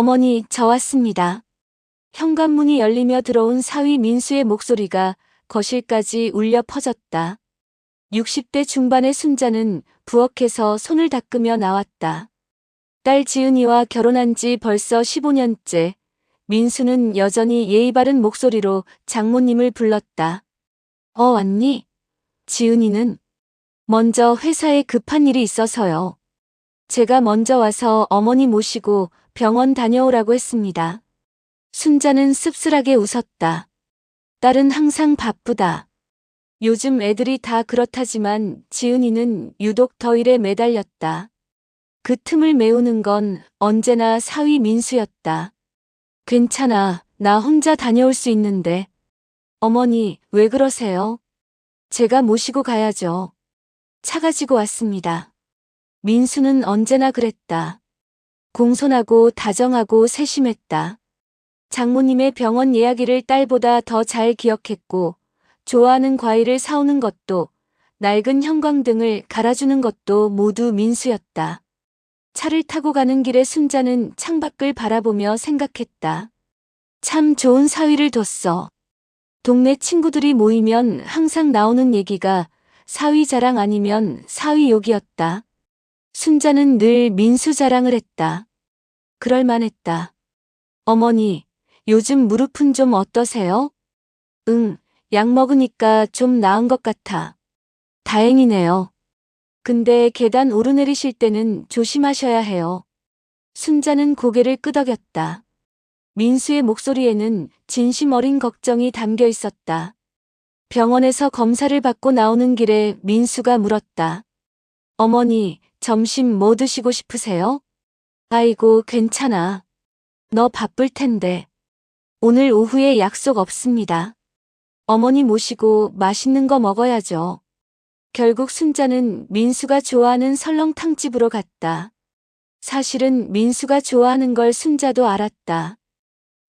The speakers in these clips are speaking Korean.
어머니, 저 왔습니다. 현관문이 열리며 들어온 사위 민수의 목소리가 거실까지 울려 퍼졌다. 60대 중반의 순자는 부엌에서 손을 닦으며 나왔다. 딸 지은이와 결혼한 지 벌써 15년째. 민수는 여전히 예의 바른 목소리로 장모님을 불렀다. 왔니? 지은이는 먼저 회사에 급한 일이 있어서요. 제가 먼저 와서 어머니 모시고 병원 다녀오라고 했습니다. 순자는 씁쓸하게 웃었다. 딸은 항상 바쁘다. 요즘 애들이 다 그렇다지만 지은이는 유독 더 일에 매달렸다. 그 틈을 메우는 건 언제나 사위 민수였다. 괜찮아, 나 혼자 다녀올 수 있는데. 어머니, 왜 그러세요? 제가 모시고 가야죠. 차 가지고 왔습니다. 민수는 언제나 그랬다. 공손하고 다정하고 세심했다. 장모님의 병원 예약일을 딸보다 더 잘 기억했고, 좋아하는 과일을 사오는 것도, 낡은 형광등을 갈아주는 것도 모두 민수였다. 차를 타고 가는 길에 순자는 창밖을 바라보며 생각했다. 참 좋은 사위를 뒀어. 동네 친구들이 모이면 항상 나오는 얘기가 사위 자랑 아니면 사위 욕이었다. 순자는 늘 민수 자랑을 했다. 그럴만했다. 어머니, 요즘 무릎은 좀 어떠세요? 응, 약 먹으니까 좀 나은 것 같아. 다행이네요. 근데 계단 오르내리실 때는 조심하셔야 해요. 순자는 고개를 끄덕였다. 민수의 목소리에는 진심 어린 걱정이 담겨 있었다. 병원에서 검사를 받고 나오는 길에 민수가 물었다. 어머니, 점심 뭐 드시고 싶으세요? 아이고, 괜찮아. 너 바쁠 텐데. 오늘 오후에 약속 없습니다. 어머니 모시고 맛있는 거 먹어야죠. 결국 순자는 민수가 좋아하는 설렁탕집으로 갔다. 사실은 민수가 좋아하는 걸 순자도 알았다.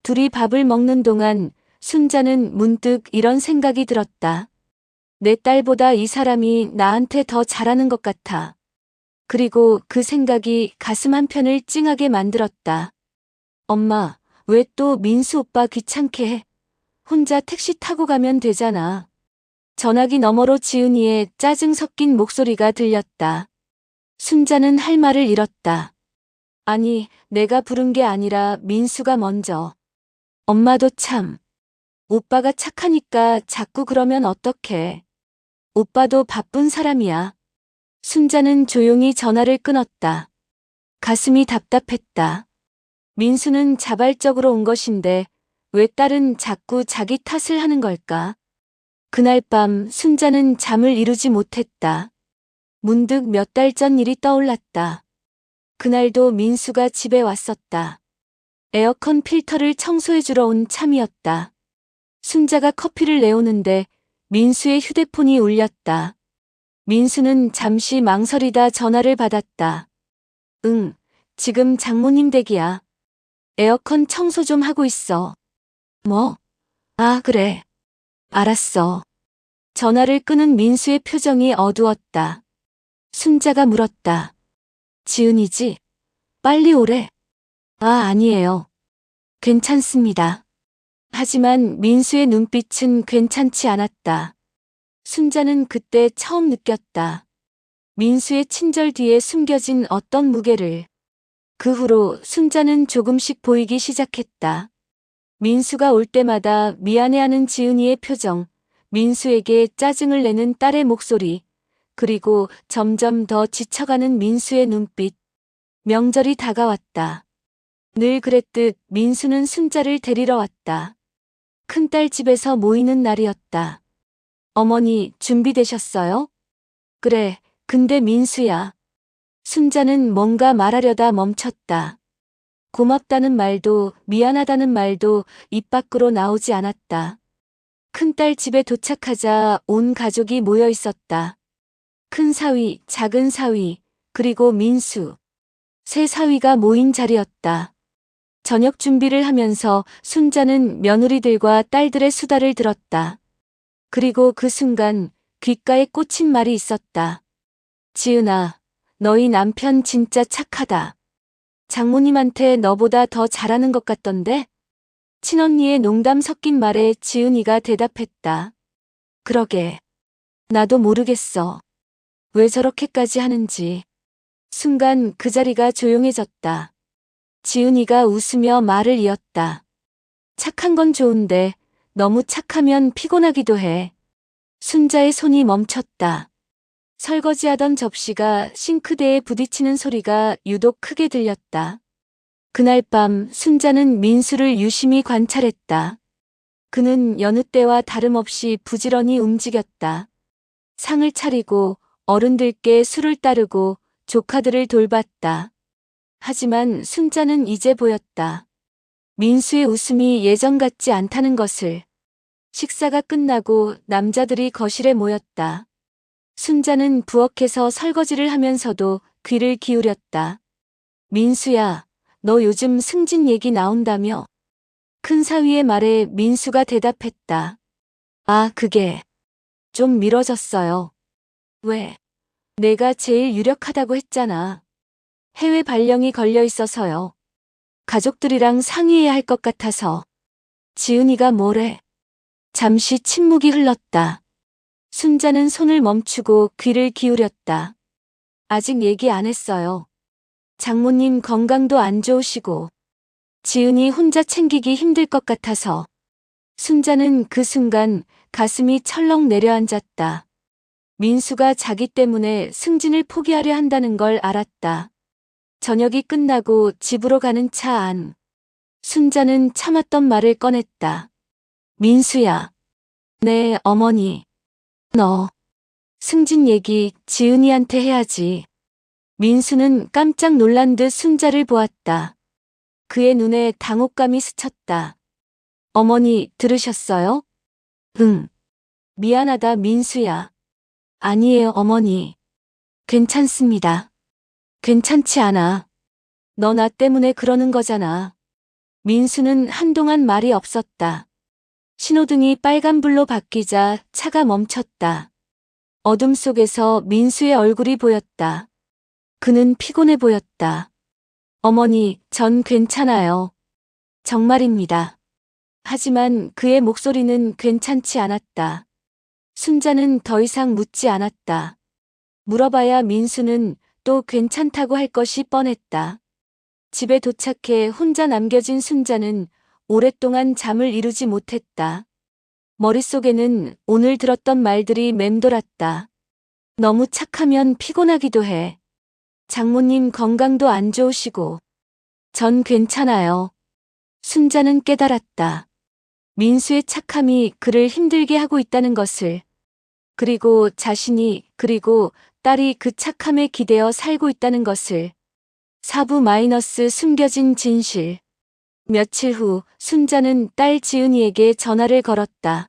둘이 밥을 먹는 동안 순자는 문득 이런 생각이 들었다. 내 딸보다 이 사람이 나한테 더 잘하는 것 같아. 그리고 그 생각이 가슴 한편을 찡하게 만들었다. 엄마, 왜 또 민수 오빠 귀찮게 해? 혼자 택시 타고 가면 되잖아. 전화기 너머로 지은이의 짜증 섞인 목소리가 들렸다. 순자는 할 말을 잃었다. 아니, 내가 부른 게 아니라 민수가 먼저. 엄마도 참. 오빠가 착하니까 자꾸 그러면 어떡해. 오빠도 바쁜 사람이야. 순자는 조용히 전화를 끊었다. 가슴이 답답했다. 민수는 자발적으로 온 것인데 왜 딸은 자꾸 자기 탓을 하는 걸까? 그날 밤 순자는 잠을 이루지 못했다. 문득 몇 달 전 일이 떠올랐다. 그날도 민수가 집에 왔었다. 에어컨 필터를 청소해주러 온 참이었다. 순자가 커피를 내오는데 민수의 휴대폰이 울렸다. 민수는 잠시 망설이다 전화를 받았다. 응, 지금 장모님 댁이야. 에어컨 청소 좀 하고 있어. 뭐? 아, 그래. 알았어. 전화를 끊은 민수의 표정이 어두웠다. 순자가 물었다. 지은이지? 빨리 오래. 아, 아니에요. 괜찮습니다. 하지만 민수의 눈빛은 괜찮지 않았다. 순자는 그때 처음 느꼈다. 민수의 친절 뒤에 숨겨진 어떤 무게를. 그 후로 순자는 조금씩 보이기 시작했다. 민수가 올 때마다 미안해하는 지은이의 표정, 민수에게 짜증을 내는 딸의 목소리, 그리고 점점 더 지쳐가는 민수의 눈빛. 명절이 다가왔다. 늘 그랬듯 민수는 순자를 데리러 왔다. 큰딸 집에서 모이는 날이었다. 어머니, 준비되셨어요? 그래, 근데 민수야. 순자는 뭔가 말하려다 멈췄다. 고맙다는 말도 미안하다는 말도 입 밖으로 나오지 않았다. 큰딸 집에 도착하자 온 가족이 모여 있었다. 큰 사위, 작은 사위, 그리고 민수. 세 사위가 모인 자리였다. 저녁 준비를 하면서 순자는 며느리들과 딸들의 수다를 들었다. 그리고 그 순간 귓가에 꽂힌 말이 있었다. 지은아, 너희 남편 진짜 착하다. 장모님한테 너보다 더 잘하는 것 같던데? 친언니의 농담 섞인 말에 지은이가 대답했다. 그러게. 나도 모르겠어. 왜 저렇게까지 하는지. 순간 그 자리가 조용해졌다. 지은이가 웃으며 말을 이었다. 착한 건 좋은데 너무 착하면 피곤하기도 해. 순자의 손이 멈췄다. 설거지하던 접시가 싱크대에 부딪히는 소리가 유독 크게 들렸다. 그날 밤 순자는 민수를 유심히 관찰했다. 그는 여느 때와 다름없이 부지런히 움직였다. 상을 차리고 어른들께 술을 따르고 조카들을 돌봤다. 하지만 순자는 이제 보였다. 민수의 웃음이 예전 같지 않다는 것을. 식사가 끝나고 남자들이 거실에 모였다. 순자는 부엌에서 설거지를 하면서도 귀를 기울였다. 민수야, 너 요즘 승진 얘기 나온다며? 큰 사위의 말에 민수가 대답했다. 아, 그게 좀 미뤄졌어요. 왜? 내가 제일 유력하다고 했잖아. 해외 발령이 걸려 있어서요. 가족들이랑 상의해야 할 것 같아서. 지은이가 뭐래? 잠시 침묵이 흘렀다. 순자는 손을 멈추고 귀를 기울였다. 아직 얘기 안 했어요. 장모님 건강도 안 좋으시고 지은이 혼자 챙기기 힘들 것 같아서. 순자는 그 순간 가슴이 철렁 내려앉았다. 민수가 자기 때문에 승진을 포기하려 한다는 걸 알았다. 저녁이 끝나고 집으로 가는 차 안. 순자는 참았던 말을 꺼냈다. 민수야. 네, 어머니. 너 승진 얘기 지은이한테 해야지. 민수는 깜짝 놀란 듯 순자를 보았다. 그의 눈에 당혹감이 스쳤다. 어머니 들으셨어요? 응. 미안하다 민수야. 아니에요 어머니. 괜찮습니다. 괜찮지 않아. 너 나 때문에 그러는 거잖아. 민수는 한동안 말이 없었다. 신호등이 빨간불로 바뀌자 차가 멈췄다. 어둠 속에서 민수의 얼굴이 보였다. 그는 피곤해 보였다. 어머니, 전 괜찮아요. 정말입니다. 하지만 그의 목소리는 괜찮지 않았다. 순자는 더 이상 묻지 않았다. 물어봐야 민수는 또 괜찮다고 할 것이 뻔했다. 집에 도착해 혼자 남겨진 순자는 오랫동안 잠을 이루지 못했다. 머릿속에는 오늘 들었던 말들이 맴돌았다. 너무 착하면 피곤하기도 해. 장모님 건강도 안 좋으시고. 전 괜찮아요. 순자는 깨달았다. 민수의 착함이 그를 힘들게 하고 있다는 것을. 그리고 자신이 그리고 딸이 그 착함에 기대어 살고 있다는 것을. 사부 마이너스 숨겨진 진실. 며칠 후 순자는 딸 지은이에게 전화를 걸었다.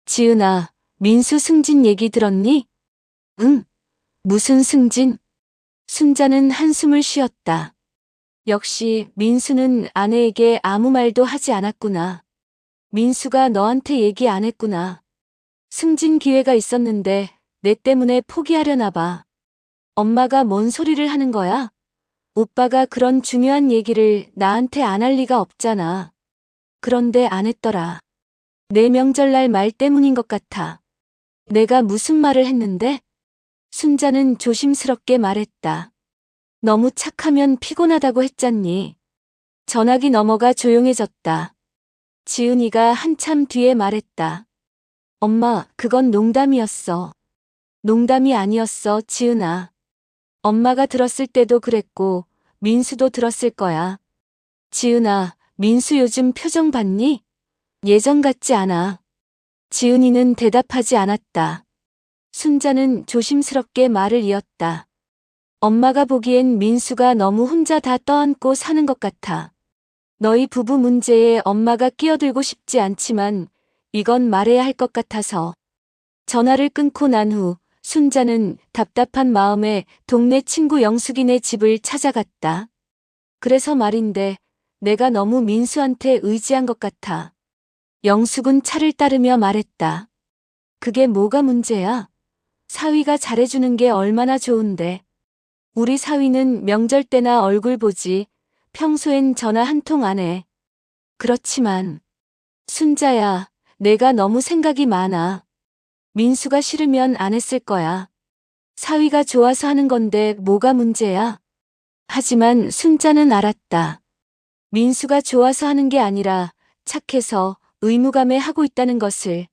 지은아, 민수 승진 얘기 들었니? 응. 무슨 승진? 순자는 한숨을 쉬었다. 역시 민수는 아내에게 아무 말도 하지 않았구나. 민수가 너한테 얘기 안 했구나. 승진 기회가 있었는데 내 때문에 포기하려나 봐. 엄마가 뭔 소리를 하는 거야? 오빠가 그런 중요한 얘기를 나한테 안 할 리가 없잖아. 그런데 안 했더라. 내 명절날 말 때문인 것 같아. 내가 무슨 말을 했는데? 순자는 조심스럽게 말했다. 너무 착하면 피곤하다고 했잖니. 전화기 너머가 조용해졌다. 지은이가 한참 뒤에 말했다. 엄마, 그건 농담이었어. 농담이 아니었어, 지은아. 엄마가 들었을 때도 그랬고, 민수도 들었을 거야. 지은아, 민수 요즘 표정 봤니? 예전 같지 않아. 지은이는 대답하지 않았다. 순자는 조심스럽게 말을 이었다. 엄마가 보기엔 민수가 너무 혼자 다 떠안고 사는 것 같아. 너희 부부 문제에 엄마가 끼어들고 싶지 않지만 이건 말해야 할 것 같아서. 전화를 끊고 난 후 순자는 답답한 마음에 동네 친구 영숙이네 집을 찾아갔다. 그래서 말인데 내가 너무 민수한테 의지한 것 같아. 영숙은 차를 따르며 말했다. 그게 뭐가 문제야? 사위가 잘해주는 게 얼마나 좋은데. 우리 사위는 명절 때나 얼굴 보지 평소엔 전화 한 통 안 해. 그렇지만 순자야, 내가 너무 생각이 많아. 민수가 싫으면 안 했을 거야. 사위가 좋아서 하는 건데 뭐가 문제야? 하지만 순자는 알았다. 민수가 좋아서 하는 게 아니라 착해서 의무감에 하고 있다는 것을.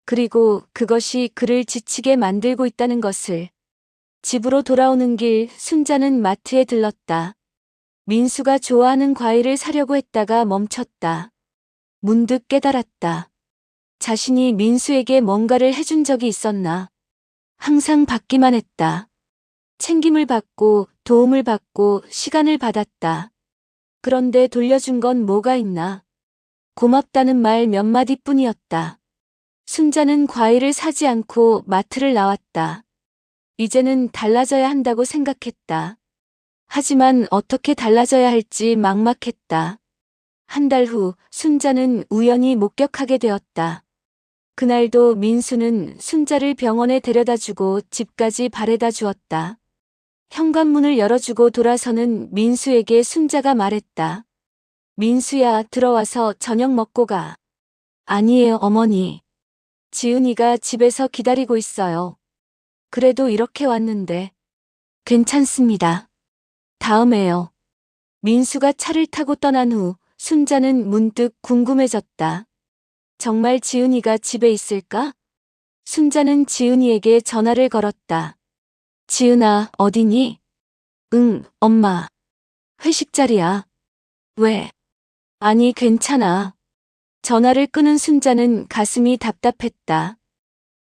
그리고 그것이 그를 지치게 만들고 있다는 것을. 집으로 돌아오는 길 순자는 마트에 들렀다. 민수가 좋아하는 과일을 사려고 했다가 멈췄다. 문득 깨달았다. 자신이 민수에게 뭔가를 해준 적이 있었나? 항상 받기만 했다. 챙김을 받고 도움을 받고 시간을 받았다. 그런데 돌려준 건 뭐가 있나? 고맙다는 말 몇 마디뿐이었다. 순자는 과일을 사지 않고 마트를 나왔다. 이제는 달라져야 한다고 생각했다. 하지만 어떻게 달라져야 할지 막막했다. 한 달 후 순자는 우연히 목격하게 되었다. 그날도 민수는 순자를 병원에 데려다주고 집까지 바래다 주었다. 현관문을 열어주고 돌아서는 민수에게 순자가 말했다. 민수야, 들어와서 저녁 먹고 가. 아니에요, 어머니. 지은이가 집에서 기다리고 있어요. 그래도 이렇게 왔는데. 괜찮습니다. 다음에요. 민수가 차를 타고 떠난 후 순자는 문득 궁금해졌다. 정말 지은이가 집에 있을까? 순자는 지은이에게 전화를 걸었다. 지은아, 어디니? 응, 엄마. 회식 자리야. 왜? 아니, 괜찮아. 전화를 끊은 순자는 가슴이 답답했다.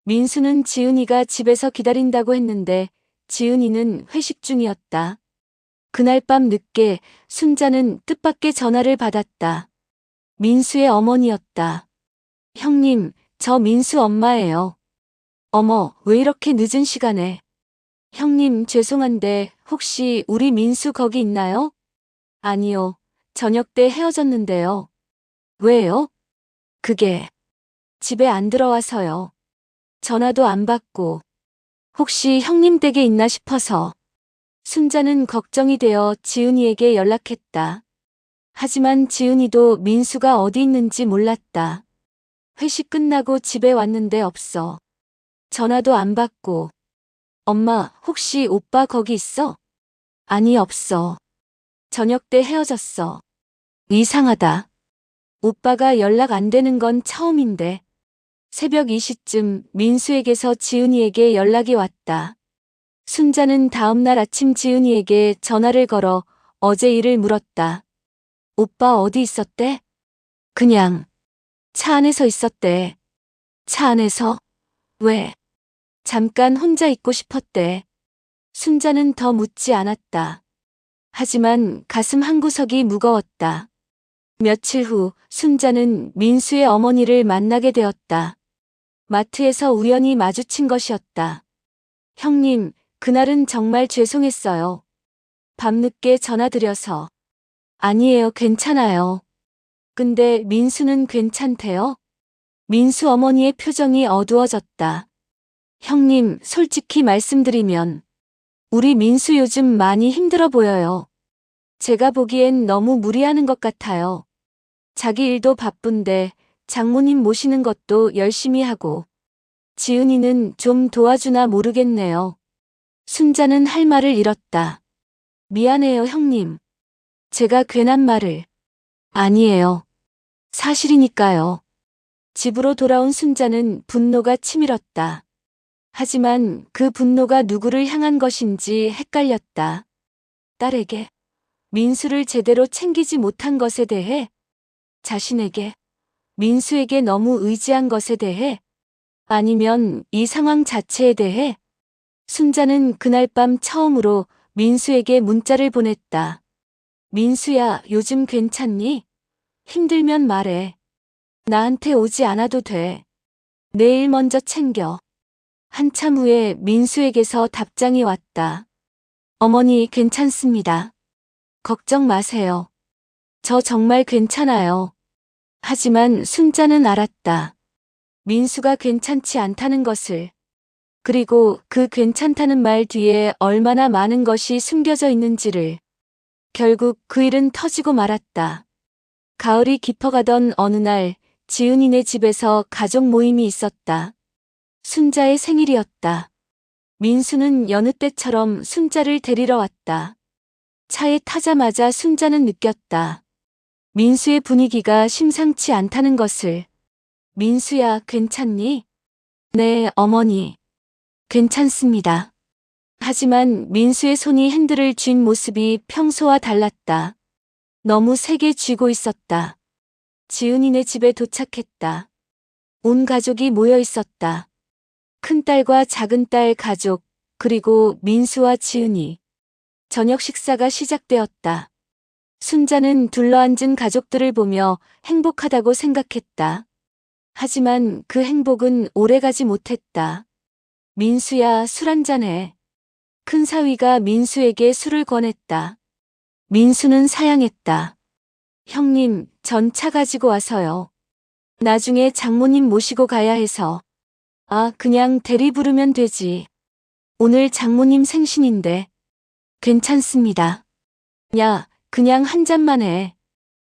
민수는 지은이가 집에서 기다린다고 했는데 지은이는 회식 중이었다. 그날 밤 늦게 순자는 뜻밖의 전화를 받았다. 민수의 어머니였다. 형님, 저 민수 엄마예요. 어머, 왜 이렇게 늦은 시간에? 형님, 죄송한데 혹시 우리 민수 거기 있나요? 아니요. 저녁 때 헤어졌는데요. 왜요? 그게 집에 안 들어와서요. 전화도 안 받고 혹시 형님 댁에 있나 싶어서. 순자는 걱정이 되어 지은이에게 연락했다. 하지만 지은이도 민수가 어디 있는지 몰랐다. 회식 끝나고 집에 왔는데 없어. 전화도 안 받고. 엄마, 혹시 오빠 거기 있어? 아니, 없어. 저녁 때 헤어졌어. 이상하다. 오빠가 연락 안 되는 건 처음인데. 새벽 2시쯤 민수에게서 지은이에게 연락이 왔다. 순자는 다음날 아침 지은이에게 전화를 걸어 어제 일을 물었다. 오빠 어디 있었대? 그냥 차 안에서 있었대. 차 안에서? 왜? 잠깐 혼자 있고 싶었대. 순자는 더 묻지 않았다. 하지만 가슴 한구석이 무거웠다. 며칠 후 순자는 민수의 어머니를 만나게 되었다. 마트에서 우연히 마주친 것이었다. 형님, 그날은 정말 죄송했어요. 밤늦게 전화드려서. 아니에요, 괜찮아요. 근데 민수는 괜찮대요? 민수 어머니의 표정이 어두워졌다. 형님, 솔직히 말씀드리면 우리 민수 요즘 많이 힘들어 보여요. 제가 보기엔 너무 무리하는 것 같아요. 자기 일도 바쁜데 장모님 모시는 것도 열심히 하고. 지은이는 좀 도와주나 모르겠네요. 순자는 할 말을 잃었다. 미안해요, 형님. 제가 괜한 말을. 아니에요. 사실이니까요. 집으로 돌아온 순자는 분노가 치밀었다. 하지만 그 분노가 누구를 향한 것인지 헷갈렸다. 딸에게, 민수를 제대로 챙기지 못한 것에 대해, 자신에게, 민수에게 너무 의지한 것에 대해, 아니면 이 상황 자체에 대해. 순자는 그날 밤 처음으로 민수에게 문자를 보냈다. 민수야, 요즘 괜찮니? 힘들면 말해. 나한테 오지 않아도 돼. 내일 먼저 챙겨. 한참 후에 민수에게서 답장이 왔다. 어머니, 괜찮습니다. 걱정 마세요. 저 정말 괜찮아요. 하지만 순자는 알았다. 민수가 괜찮지 않다는 것을. 그리고 그 괜찮다는 말 뒤에 얼마나 많은 것이 숨겨져 있는지를. 결국 그 일은 터지고 말았다. 가을이 깊어가던 어느 날 지은이네 집에서 가족 모임이 있었다. 순자의 생일이었다. 민수는 여느 때처럼 순자를 데리러 왔다. 차에 타자마자 순자는 느꼈다. 민수의 분위기가 심상치 않다는 것을. 민수야, 괜찮니? 네, 어머니. 괜찮습니다. 하지만 민수의 손이 핸들을 쥔 모습이 평소와 달랐다. 너무 세게 쥐고 있었다. 지은이네 집에 도착했다. 온 가족이 모여 있었다. 큰딸과 작은딸 가족, 그리고 민수와 지은이. 저녁 식사가 시작되었다. 순자는 둘러앉은 가족들을 보며 행복하다고 생각했다. 하지만 그 행복은 오래가지 못했다. 민수야, 술 한잔해. 큰 사위가 민수에게 술을 권했다. 민수는 사양했다. 형님, 전 차 가지고 와서요. 나중에 장모님 모시고 가야 해서. 아, 그냥 대리 부르면 되지. 오늘 장모님 생신인데. 괜찮습니다. 야, 그냥 한 잔만 해.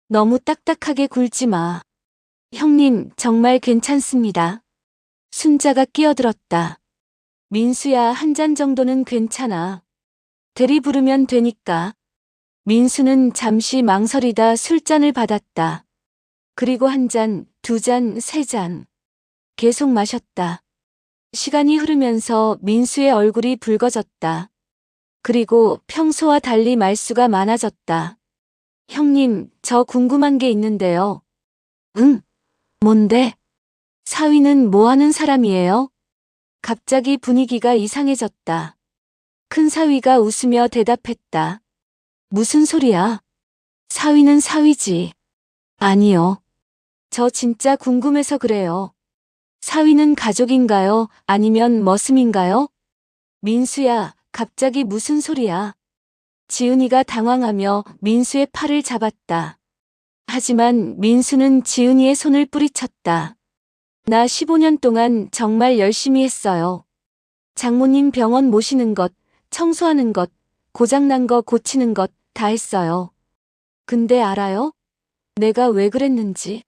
너무 딱딱하게 굴지 마. 형님, 정말 괜찮습니다. 순자가 끼어들었다. 민수야, 한 잔 정도는 괜찮아. 대리 부르면 되니까. 민수는 잠시 망설이다 술잔을 받았다. 그리고 한 잔, 두 잔, 세 잔. 계속 마셨다. 시간이 흐르면서 민수의 얼굴이 붉어졌다. 그리고 평소와 달리 말수가 많아졌다. 형님, 저 궁금한 게 있는데요. 응? 뭔데? 사위는 뭐 하는 사람이에요? 갑자기 분위기가 이상해졌다. 큰 사위가 웃으며 대답했다. 무슨 소리야? 사위는 사위지. 아니요. 저 진짜 궁금해서 그래요. 사위는 가족인가요? 아니면 머슴인가요? 민수야, 갑자기 무슨 소리야? 지은이가 당황하며 민수의 팔을 잡았다. 하지만 민수는 지은이의 손을 뿌리쳤다. 나 15년 동안 정말 열심히 했어요. 장모님 병원 모시는 것, 청소하는 것, 고장난 거 고치는 것 다 했어요. 근데 알아요? 내가 왜 그랬는지.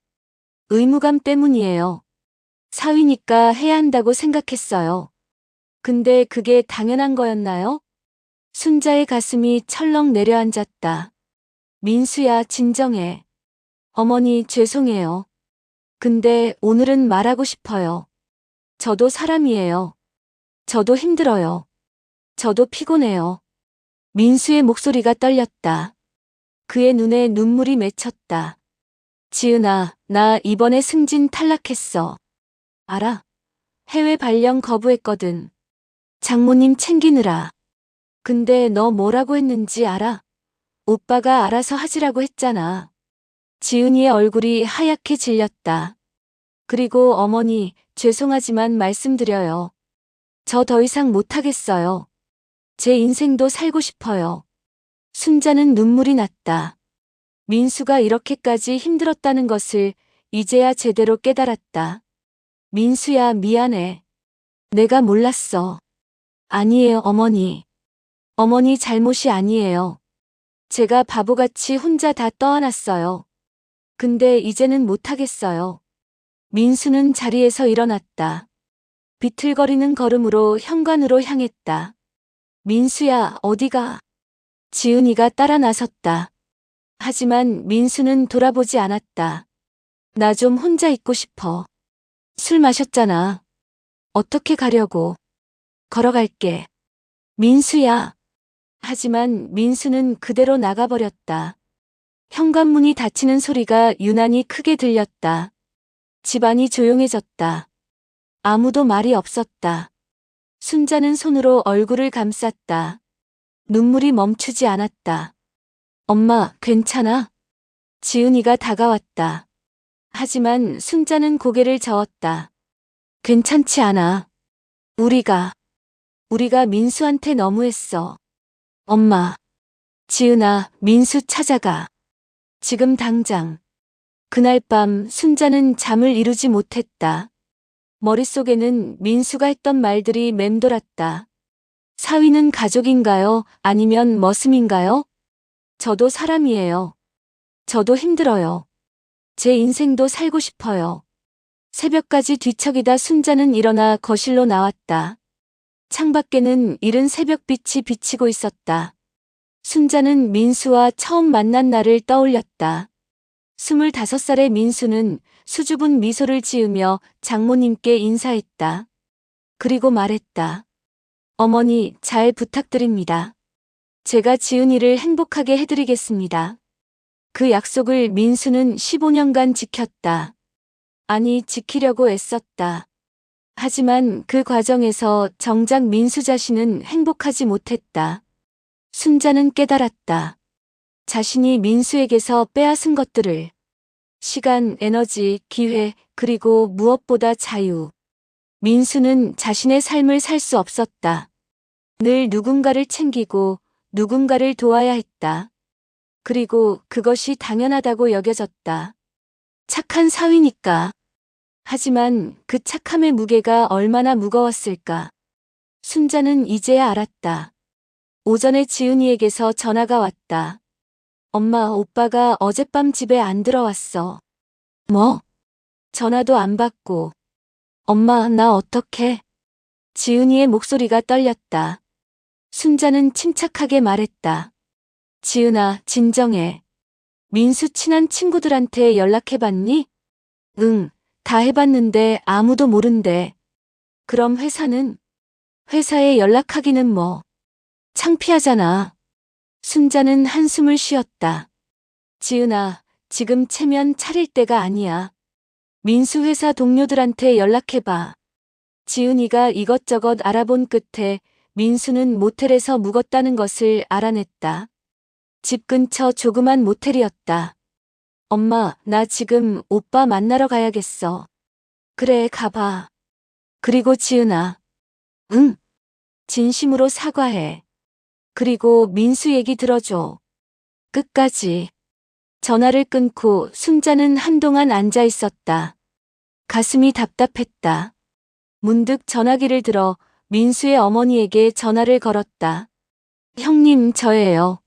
의무감 때문이에요. 사위니까 해야 한다고 생각했어요. 근데 그게 당연한 거였나요? 순자의 가슴이 철렁 내려앉았다. 민수야, 진정해. 어머니, 죄송해요. 근데 오늘은 말하고 싶어요. 저도 사람이에요. 저도 힘들어요. 저도 피곤해요. 민수의 목소리가 떨렸다. 그의 눈에 눈물이 맺혔다. 지은아, 나 이번에 승진 탈락했어. 알아? 해외 발령 거부했거든. 장모님 챙기느라. 근데 너 뭐라고 했는지 알아? 오빠가 알아서 하지라고 했잖아. 지은이의 얼굴이 하얗게 질렸다. 그리고 어머니, 죄송하지만 말씀드려요. 저 더 이상 못하겠어요. 제 인생도 살고 싶어요. 순자는 눈물이 났다. 민수가 이렇게까지 힘들었다는 것을 이제야 제대로 깨달았다. 민수야, 미안해. 내가 몰랐어. 아니에요, 어머니. 어머니 잘못이 아니에요. 제가 바보같이 혼자 다 떠안았어요. 근데 이제는 못하겠어요. 민수는 자리에서 일어났다. 비틀거리는 걸음으로 현관으로 향했다. 민수야, 어디가? 지은이가 따라 나섰다. 하지만 민수는 돌아보지 않았다. 나 좀 혼자 있고 싶어. 술 마셨잖아. 어떻게 가려고? 걸어갈게. 민수야. 하지만 민수는 그대로 나가버렸다. 현관문이 닫히는 소리가 유난히 크게 들렸다. 집안이 조용해졌다. 아무도 말이 없었다. 순자는 손으로 얼굴을 감쌌다. 눈물이 멈추지 않았다. 엄마, 괜찮아? 지은이가 다가왔다. 하지만 순자는 고개를 저었다. 괜찮지 않아. 우리가 민수한테 너무했어. 엄마. 지은아, 민수 찾아가. 지금 당장. 그날 밤 순자는 잠을 이루지 못했다. 머릿속에는 민수가 했던 말들이 맴돌았다. 사위는 가족인가요? 아니면 머슴인가요? 저도 사람이에요. 저도 힘들어요. 제 인생도 살고 싶어요. 새벽까지 뒤척이다 순자는 일어나 거실로 나왔다. 창밖에는 이른 새벽빛이 비치고 있었다. 순자는 민수와 처음 만난 날을 떠올렸다. 25살의 민수는 수줍은 미소를 지으며 장모님께 인사했다. 그리고 말했다. 어머니, 잘 부탁드립니다. 제가 지은이를 행복하게 해드리겠습니다. 그 약속을 민수는 15년간 지켰다. 아니, 지키려고 애썼다. 하지만 그 과정에서 정작 민수 자신은 행복하지 못했다. 순자는 깨달았다. 자신이 민수에게서 빼앗은 것들을. 시간, 에너지, 기회, 그리고 무엇보다 자유. 민수는 자신의 삶을 살 수 없었다. 늘 누군가를 챙기고 누군가를 도와야 했다. 그리고 그것이 당연하다고 여겨졌다. 착한 사위니까. 하지만 그 착함의 무게가 얼마나 무거웠을까. 순자는 이제야 알았다. 오전에 지은이에게서 전화가 왔다. 엄마, 오빠가 어젯밤 집에 안 들어왔어. 뭐? 전화도 안 받고. 엄마, 나 어떡해? 지은이의 목소리가 떨렸다. 순자는 침착하게 말했다. 지은아, 진정해. 민수 친한 친구들한테 연락해봤니? 응, 다 해봤는데 아무도 모른대. 그럼 회사는? 회사에 연락하기는 뭐. 창피하잖아. 순자는 한숨을 쉬었다. 지은아, 지금 체면 차릴 때가 아니야. 민수 회사 동료들한테 연락해봐. 지은이가 이것저것 알아본 끝에 민수는 모텔에서 묵었다는 것을 알아냈다. 집 근처 조그만 모텔이었다. 엄마, 나 지금 오빠 만나러 가야겠어. 그래, 가봐. 그리고 지은아. 응. 진심으로 사과해. 그리고 민수 얘기 들어줘. 끝까지. 전화를 끊고 순자는 한동안 앉아 있었다. 가슴이 답답했다. 문득 전화기를 들어 민수의 어머니에게 전화를 걸었다. 형님, 저예요.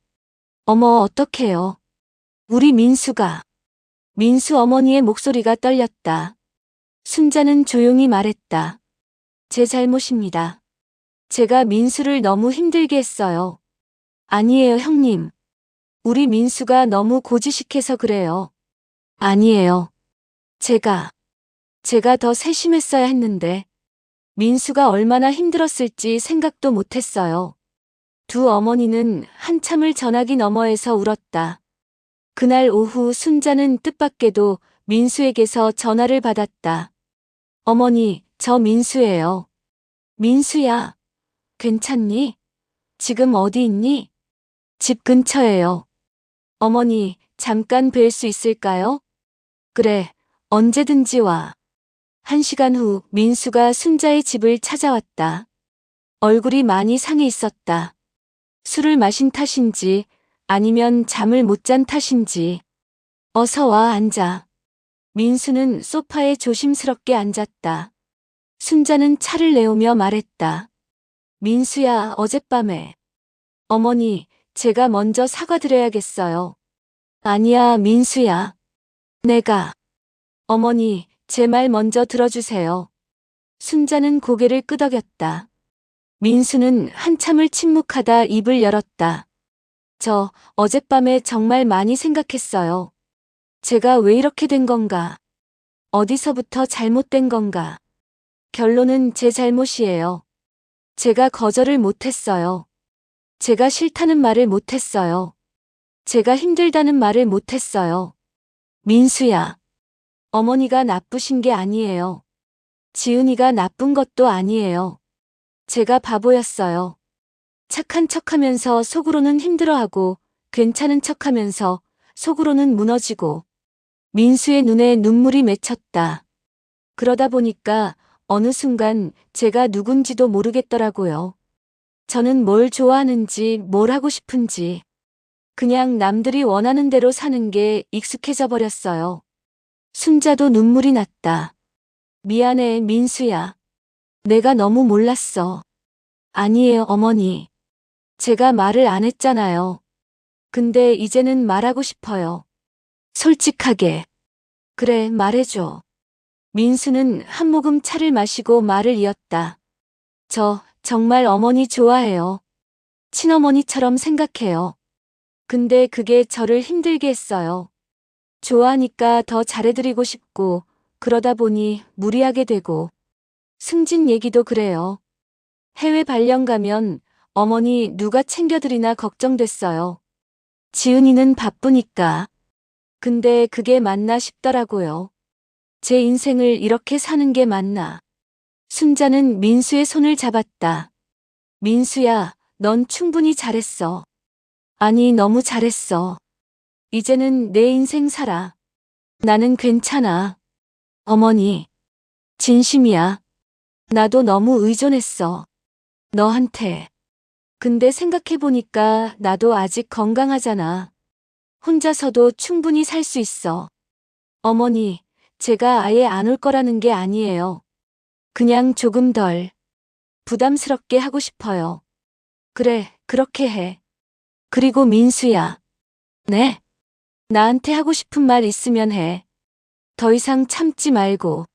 어머, 어떡해요. 우리 민수가. 민수 어머니의 목소리가 떨렸다. 순자는 조용히 말했다. 제 잘못입니다. 제가 민수를 너무 힘들게 했어요. 아니에요, 형님. 우리 민수가 너무 고지식해서 그래요. 아니에요. 제가 더 세심했어야 했는데. 민수가 얼마나 힘들었을지 생각도 못했어요. 두 어머니는 한참을 전화기 너머에서 울었다. 그날 오후 순자는 뜻밖에도 민수에게서 전화를 받았다. 어머니, 저 민수예요. 민수야, 괜찮니? 지금 어디 있니? 집 근처예요. 어머니, 잠깐 뵐 수 있을까요? 그래, 언제든지 와. 1시간 후 민수가 순자의 집을 찾아왔다. 얼굴이 많이 상해 있었다. 술을 마신 탓인지 아니면 잠을 못 잔 탓인지. 어서 와, 앉아. 민수는 소파에 조심스럽게 앉았다. 순자는 차를 내오며 말했다. 민수야, 어젯밤에. 어머니, 제가 먼저 사과드려야겠어요. 아니야, 민수야. 내가. 어머니, 제 말 먼저 들어주세요. 순자는 고개를 끄덕였다. 민수는 한참을 침묵하다 입을 열었다. 저 어젯밤에 정말 많이 생각했어요. 제가 왜 이렇게 된 건가? 어디서부터 잘못된 건가? 결론은 제 잘못이에요. 제가 거절을 못했어요. 제가 싫다는 말을 못했어요. 제가 힘들다는 말을 못했어요. 민수야. 어머니가 나쁘신 게 아니에요. 지은이가 나쁜 것도 아니에요. 제가 바보였어요. 착한 척하면서 속으로는 힘들어하고 괜찮은 척하면서 속으로는 무너지고. 민수의 눈에 눈물이 맺혔다. 그러다 보니까 어느 순간 제가 누군지도 모르겠더라고요. 저는 뭘 좋아하는지 뭘 하고 싶은지 그냥 남들이 원하는 대로 사는 게 익숙해져 버렸어요. 순자도 눈물이 났다. 미안해, 민수야. 내가 너무 몰랐어. 아니에요, 어머니. 제가 말을 안 했잖아요. 근데 이제는 말하고 싶어요. 솔직하게. 그래, 말해줘. 민수는 한 모금 차를 마시고 말을 이었다. 저 정말 어머니 좋아해요. 친어머니처럼 생각해요. 근데 그게 저를 힘들게 했어요. 좋아하니까 더 잘해드리고 싶고, 그러다 보니 무리하게 되고. 승진 얘기도 그래요. 해외 발령 가면 어머니 누가 챙겨드리나 걱정됐어요. 지은이는 바쁘니까. 근데 그게 맞나 싶더라고요. 제 인생을 이렇게 사는 게 맞나. 순자는 민수의 손을 잡았다. 민수야, 넌 충분히 잘했어. 아니, 너무 잘했어. 이제는 내 인생 살아. 나는 괜찮아. 어머니, 진심이야. 나도 너무 의존했어. 너한테. 근데 생각해보니까 나도 아직 건강하잖아. 혼자서도 충분히 살 수 있어. 어머니, 제가 아예 안 올 거라는 게 아니에요. 그냥 조금 덜 부담스럽게 하고 싶어요. 그래, 그렇게 해. 그리고 민수야. 네? 나한테 하고 싶은 말 있으면 해. 더 이상 참지 말고.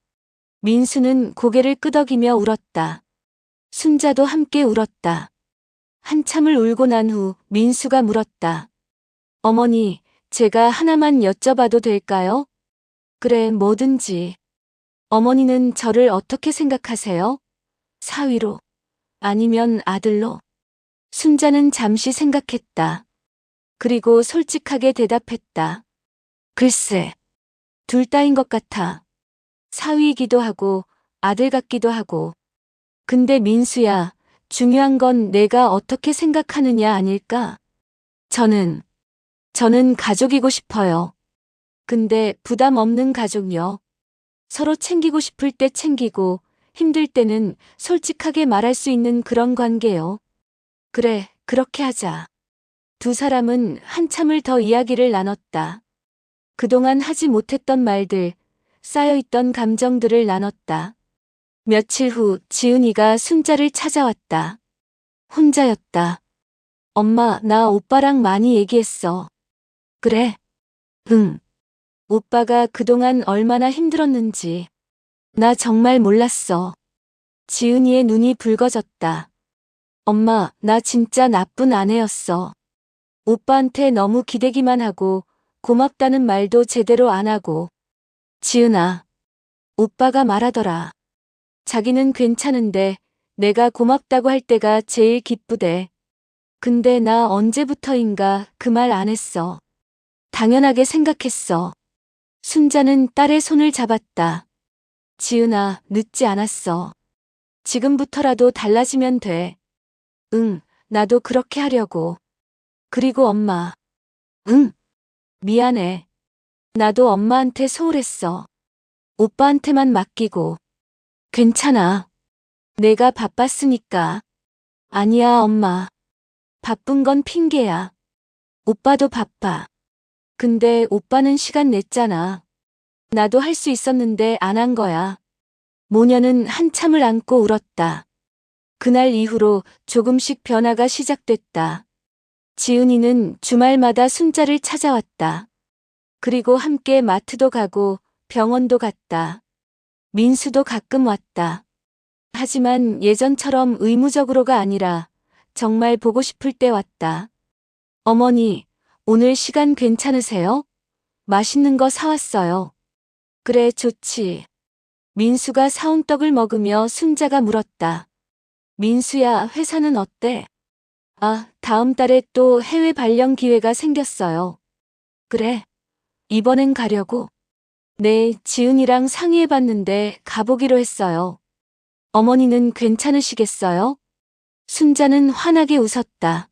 민수는 고개를 끄덕이며 울었다. 순자도 함께 울었다. 한참을 울고 난 후 민수가 물었다. 어머니, 제가 하나만 여쭤봐도 될까요? 그래, 뭐든지. 어머니는 저를 어떻게 생각하세요? 사위로? 아니면 아들로? 순자는 잠시 생각했다. 그리고 솔직하게 대답했다. 글쎄, 둘 다인 것 같아. 사위이기도 하고 아들 같기도 하고. 근데 민수야, 중요한 건 내가 어떻게 생각하느냐 아닐까? 저는 가족이고 싶어요. 근데 부담 없는 가족요. 서로 챙기고 싶을 때 챙기고 힘들 때는 솔직하게 말할 수 있는 그런 관계요. 그래, 그렇게 하자. 두 사람은 한참을 더 이야기를 나눴다. 그동안 하지 못했던 말들, 쌓여있던 감정들을 나눴다. 며칠 후 지은이가 순자를 찾아왔다. 혼자였다. 엄마, 나 오빠랑 많이 얘기했어. 그래? 응. 오빠가 그동안 얼마나 힘들었는지. 나 정말 몰랐어. 지은이의 눈이 붉어졌다. 엄마, 나 진짜 나쁜 아내였어. 오빠한테 너무 기대기만 하고 고맙다는 말도 제대로 안 하고. 지은아, 오빠가 말하더라. 자기는 괜찮은데 내가 고맙다고 할 때가 제일 기쁘대. 근데 나 언제부터인가 그 말 안 했어. 당연하게 생각했어. 순자는 딸의 손을 잡았다. 지은아, 늦지 않았어. 지금부터라도 달라지면 돼. 응, 나도 그렇게 하려고. 그리고 엄마. 응, 미안해. 나도 엄마한테 소홀했어. 오빠한테만 맡기고. 괜찮아. 내가 바빴으니까. 아니야, 엄마. 바쁜 건 핑계야. 오빠도 바빠. 근데 오빠는 시간 냈잖아. 나도 할 수 있었는데 안 한 거야. 모녀는 한참을 안고 울었다. 그날 이후로 조금씩 변화가 시작됐다. 지은이는 주말마다 순자를 찾아왔다. 그리고 함께 마트도 가고 병원도 갔다. 민수도 가끔 왔다. 하지만 예전처럼 의무적으로가 아니라 정말 보고 싶을 때 왔다. 어머니, 오늘 시간 괜찮으세요? 맛있는 거 사왔어요. 그래, 좋지. 민수가 사온 떡을 먹으며 순자가 물었다. 민수야, 회사는 어때? 아, 다음 달에 또 해외 발령 기회가 생겼어요. 그래. 이번엔 가려고. 네, 지은이랑 상의해봤는데 가보기로 했어요. 어머니는 괜찮으시겠어요? 순자는 환하게 웃었다.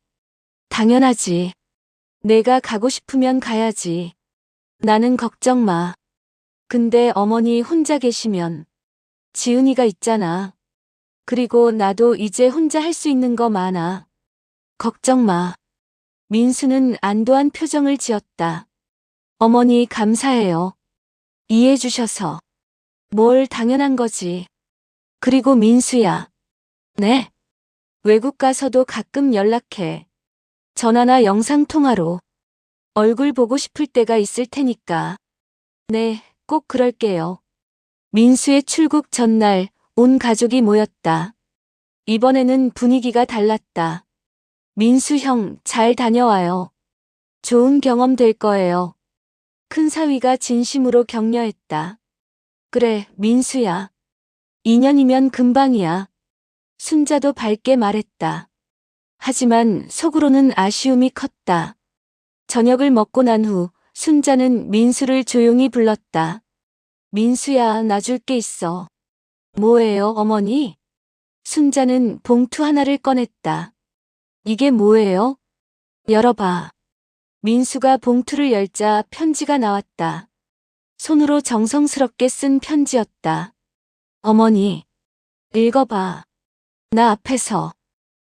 당연하지. 내가 가고 싶으면 가야지. 나는 걱정 마. 근데 어머니 혼자 계시면 지은이가 있잖아. 그리고 나도 이제 혼자 할 수 있는 거 많아. 걱정 마. 민수는 안도한 표정을 지었다. 어머니 감사해요. 이해해 주셔서. 뭘 당연한 거지. 그리고 민수야. 네. 외국 가서도 가끔 연락해. 전화나 영상통화로. 얼굴 보고 싶을 때가 있을 테니까. 네, 꼭 그럴게요. 민수의 출국 전날 온 가족이 모였다. 이번에는 분위기가 달랐다. 민수 형, 잘 다녀와요. 좋은 경험 될 거예요. 큰 사위가 진심으로 격려했다. 그래, 민수야. 2년이면 금방이야. 순자도 밝게 말했다. 하지만 속으로는 아쉬움이 컸다. 저녁을 먹고 난 후 순자는 민수를 조용히 불렀다. 민수야, 나 줄 게 있어. 뭐예요, 어머니? 순자는 봉투 하나를 꺼냈다. 이게 뭐예요? 열어봐. 민수가 봉투를 열자 편지가 나왔다. 손으로 정성스럽게 쓴 편지였다. 어머니, 읽어봐. 나 앞에서.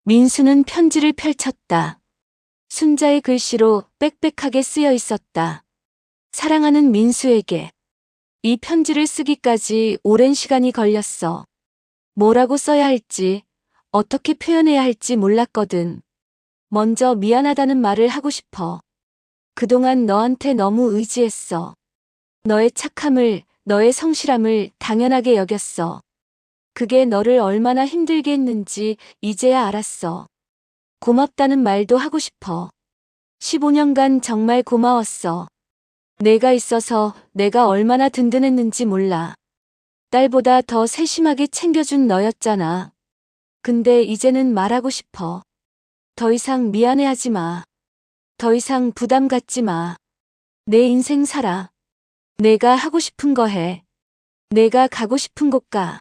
민수는 편지를 펼쳤다. 순자의 글씨로 빽빽하게 쓰여 있었다. 사랑하는 민수에게. 이 편지를 쓰기까지 오랜 시간이 걸렸어. 뭐라고 써야 할지, 어떻게 표현해야 할지 몰랐거든. 먼저 미안하다는 말을 하고 싶어. 그동안 너한테 너무 의지했어. 너의 착함을, 너의 성실함을 당연하게 여겼어. 그게 너를 얼마나 힘들게 했는지 이제야 알았어. 고맙다는 말도 하고 싶어. 15년간 정말 고마웠어. 내가 있어서 내가 얼마나 든든했는지 몰라. 딸보다 더 세심하게 챙겨준 너였잖아. 근데 이제는 말하고 싶어. 더 이상 미안해하지 마. 더 이상 부담 갖지 마. 내 인생 살아. 내가 하고 싶은 거 해. 내가 가고 싶은 곳 가.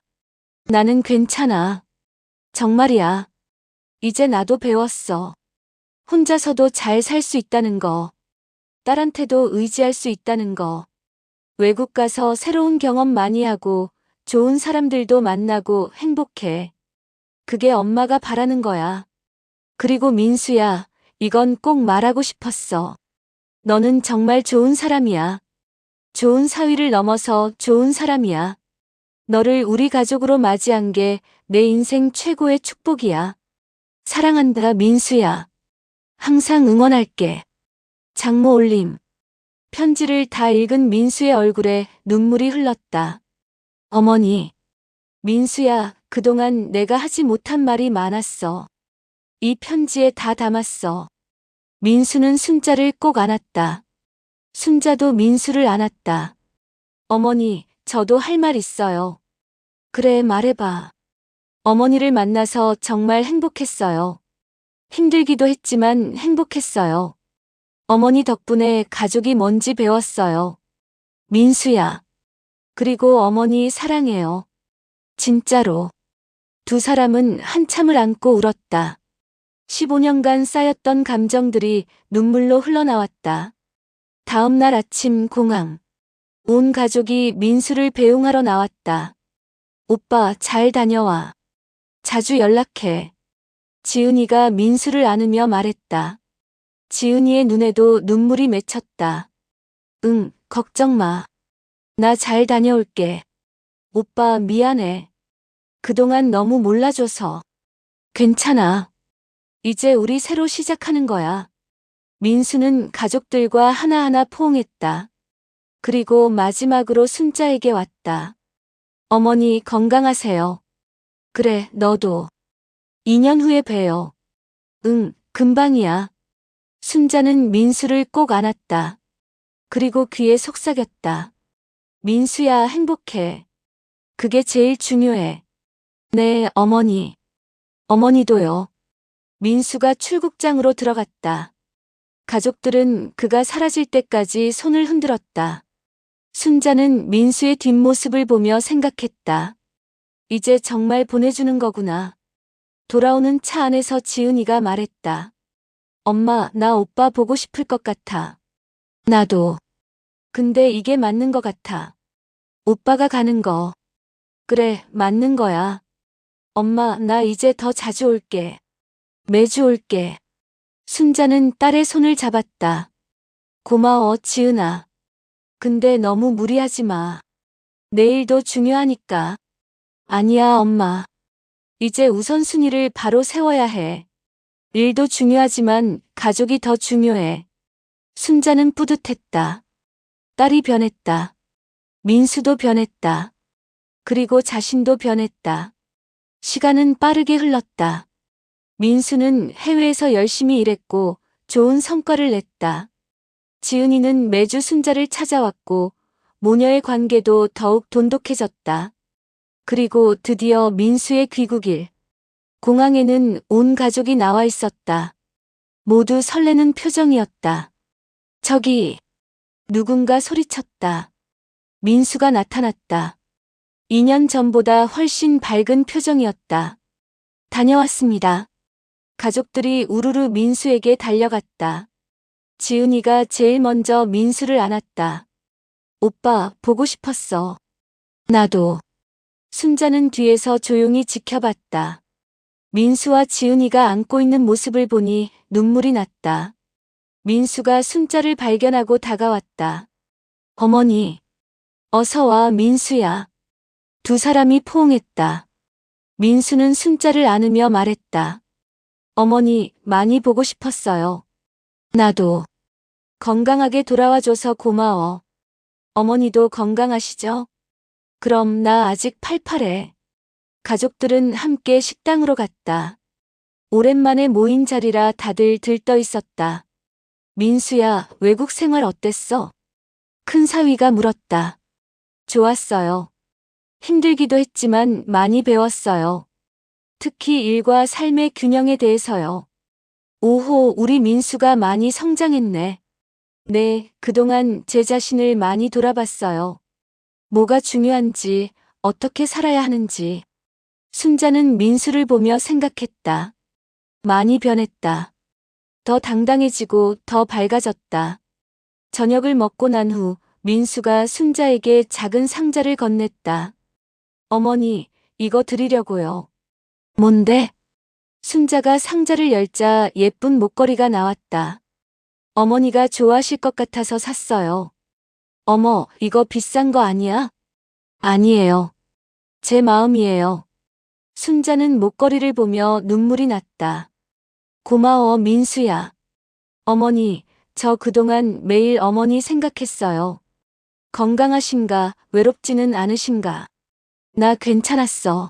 나는 괜찮아. 정말이야. 이제 나도 배웠어. 혼자서도 잘 살 수 있다는 거. 딸한테도 의지할 수 있다는 거. 외국 가서 새로운 경험 많이 하고 좋은 사람들도 만나고 행복해. 그게 엄마가 바라는 거야. 그리고 민수야, 이건 꼭 말하고 싶었어. 너는 정말 좋은 사람이야. 좋은 사위를 넘어서 좋은 사람이야. 너를 우리 가족으로 맞이한 게 내 인생 최고의 축복이야. 사랑한다, 민수야. 항상 응원할게. 장모 올림. 편지를 다 읽은 민수의 얼굴에 눈물이 흘렀다. 어머니. 민수야, 그동안 내가 하지 못한 말이 많았어. 이 편지에 다 담았어. 민수는 순자를 꼭 안았다. 순자도 민수를 안았다. 어머니, 저도 할 말 있어요. 그래, 말해봐. 어머니를 만나서 정말 행복했어요. 힘들기도 했지만 행복했어요. 어머니 덕분에 가족이 뭔지 배웠어요. 민수야. 그리고 어머니 사랑해요. 진짜로. 두 사람은 한참을 안고 울었다. 15년간 쌓였던 감정들이 눈물로 흘러나왔다. 다음 날 아침 공항. 온 가족이 민수를 배웅하러 나왔다. 오빠, 잘 다녀와. 자주 연락해. 지은이가 민수를 안으며 말했다. 지은이의 눈에도 눈물이 맺혔다. 응, 걱정 마. 나 잘 다녀올게. 오빠, 미안해. 그동안 너무 몰라줘서. 괜찮아. 이제 우리 새로 시작하는 거야. 민수는 가족들과 하나하나 포옹했다. 그리고 마지막으로 순자에게 왔다. 어머니 건강하세요. 그래, 너도. 2년 후에 봬요. 응, 금방이야. 순자는 민수를 꼭 안았다. 그리고 귀에 속삭였다. 민수야, 행복해. 그게 제일 중요해. 네, 어머니. 어머니도요. 민수가 출국장으로 들어갔다. 가족들은 그가 사라질 때까지 손을 흔들었다. 순자는 민수의 뒷모습을 보며 생각했다. 이제 정말 보내주는 거구나. 돌아오는 차 안에서 지은이가 말했다. 엄마, 나 오빠 보고 싶을 것 같아. 나도. 근데 이게 맞는 것 같아. 오빠가 가는 거. 그래, 맞는 거야. 엄마, 나 이제 더 자주 올게. 매주 올게. 순자는 딸의 손을 잡았다. 고마워, 지은아. 근데 너무 무리하지 마. 내일도 중요하니까. 아니야, 엄마. 이제 우선순위를 바로 세워야 해. 일도 중요하지만 가족이 더 중요해. 순자는 뿌듯했다. 딸이 변했다. 민수도 변했다. 그리고 자신도 변했다. 시간은 빠르게 흘렀다. 민수는 해외에서 열심히 일했고 좋은 성과를 냈다. 지은이는 매주 순자를 찾아왔고 모녀의 관계도 더욱 돈독해졌다. 그리고 드디어 민수의 귀국일. 공항에는 온 가족이 나와 있었다. 모두 설레는 표정이었다. 저기, 누군가 소리쳤다. 민수가 나타났다. 2년 전보다 훨씬 밝은 표정이었다. 다녀왔습니다. 가족들이 우르르 민수에게 달려갔다. 지은이가 제일 먼저 민수를 안았다. 오빠, 보고 싶었어. 나도. 순자는 뒤에서 조용히 지켜봤다. 민수와 지은이가 안고 있는 모습을 보니 눈물이 났다. 민수가 순자를 발견하고 다가왔다. 어머니. 어서 와, 민수야. 두 사람이 포옹했다. 민수는 순자를 안으며 말했다. 어머니, 많이 보고 싶었어요. 나도. 건강하게 돌아와줘서 고마워. 어머니도 건강하시죠? 그럼 나 아직 팔팔해. 가족들은 함께 식당으로 갔다. 오랜만에 모인 자리라 다들 들떠 있었다. 민수야, 외국 생활 어땠어? 큰 사위가 물었다. 좋았어요. 힘들기도 했지만 많이 배웠어요. 특히 일과 삶의 균형에 대해서요. 오호, 우리 민수가 많이 성장했네. 네, 그동안 제 자신을 많이 돌아봤어요. 뭐가 중요한지, 어떻게 살아야 하는지. 순자는 민수를 보며 생각했다. 많이 변했다. 더 당당해지고 더 밝아졌다. 저녁을 먹고 난 후 민수가 순자에게 작은 상자를 건넸다. 어머니, 이거 드리려고요. 뭔데? 순자가 상자를 열자 예쁜 목걸이가 나왔다. 어머니가 좋아하실 것 같아서 샀어요. 어머, 이거 비싼 거 아니야? 아니에요. 제 마음이에요. 순자는 목걸이를 보며 눈물이 났다. 고마워, 민수야. 어머니, 저 그동안 매일 어머니 생각했어요. 건강하신가, 외롭지는 않으신가? 나 괜찮았어.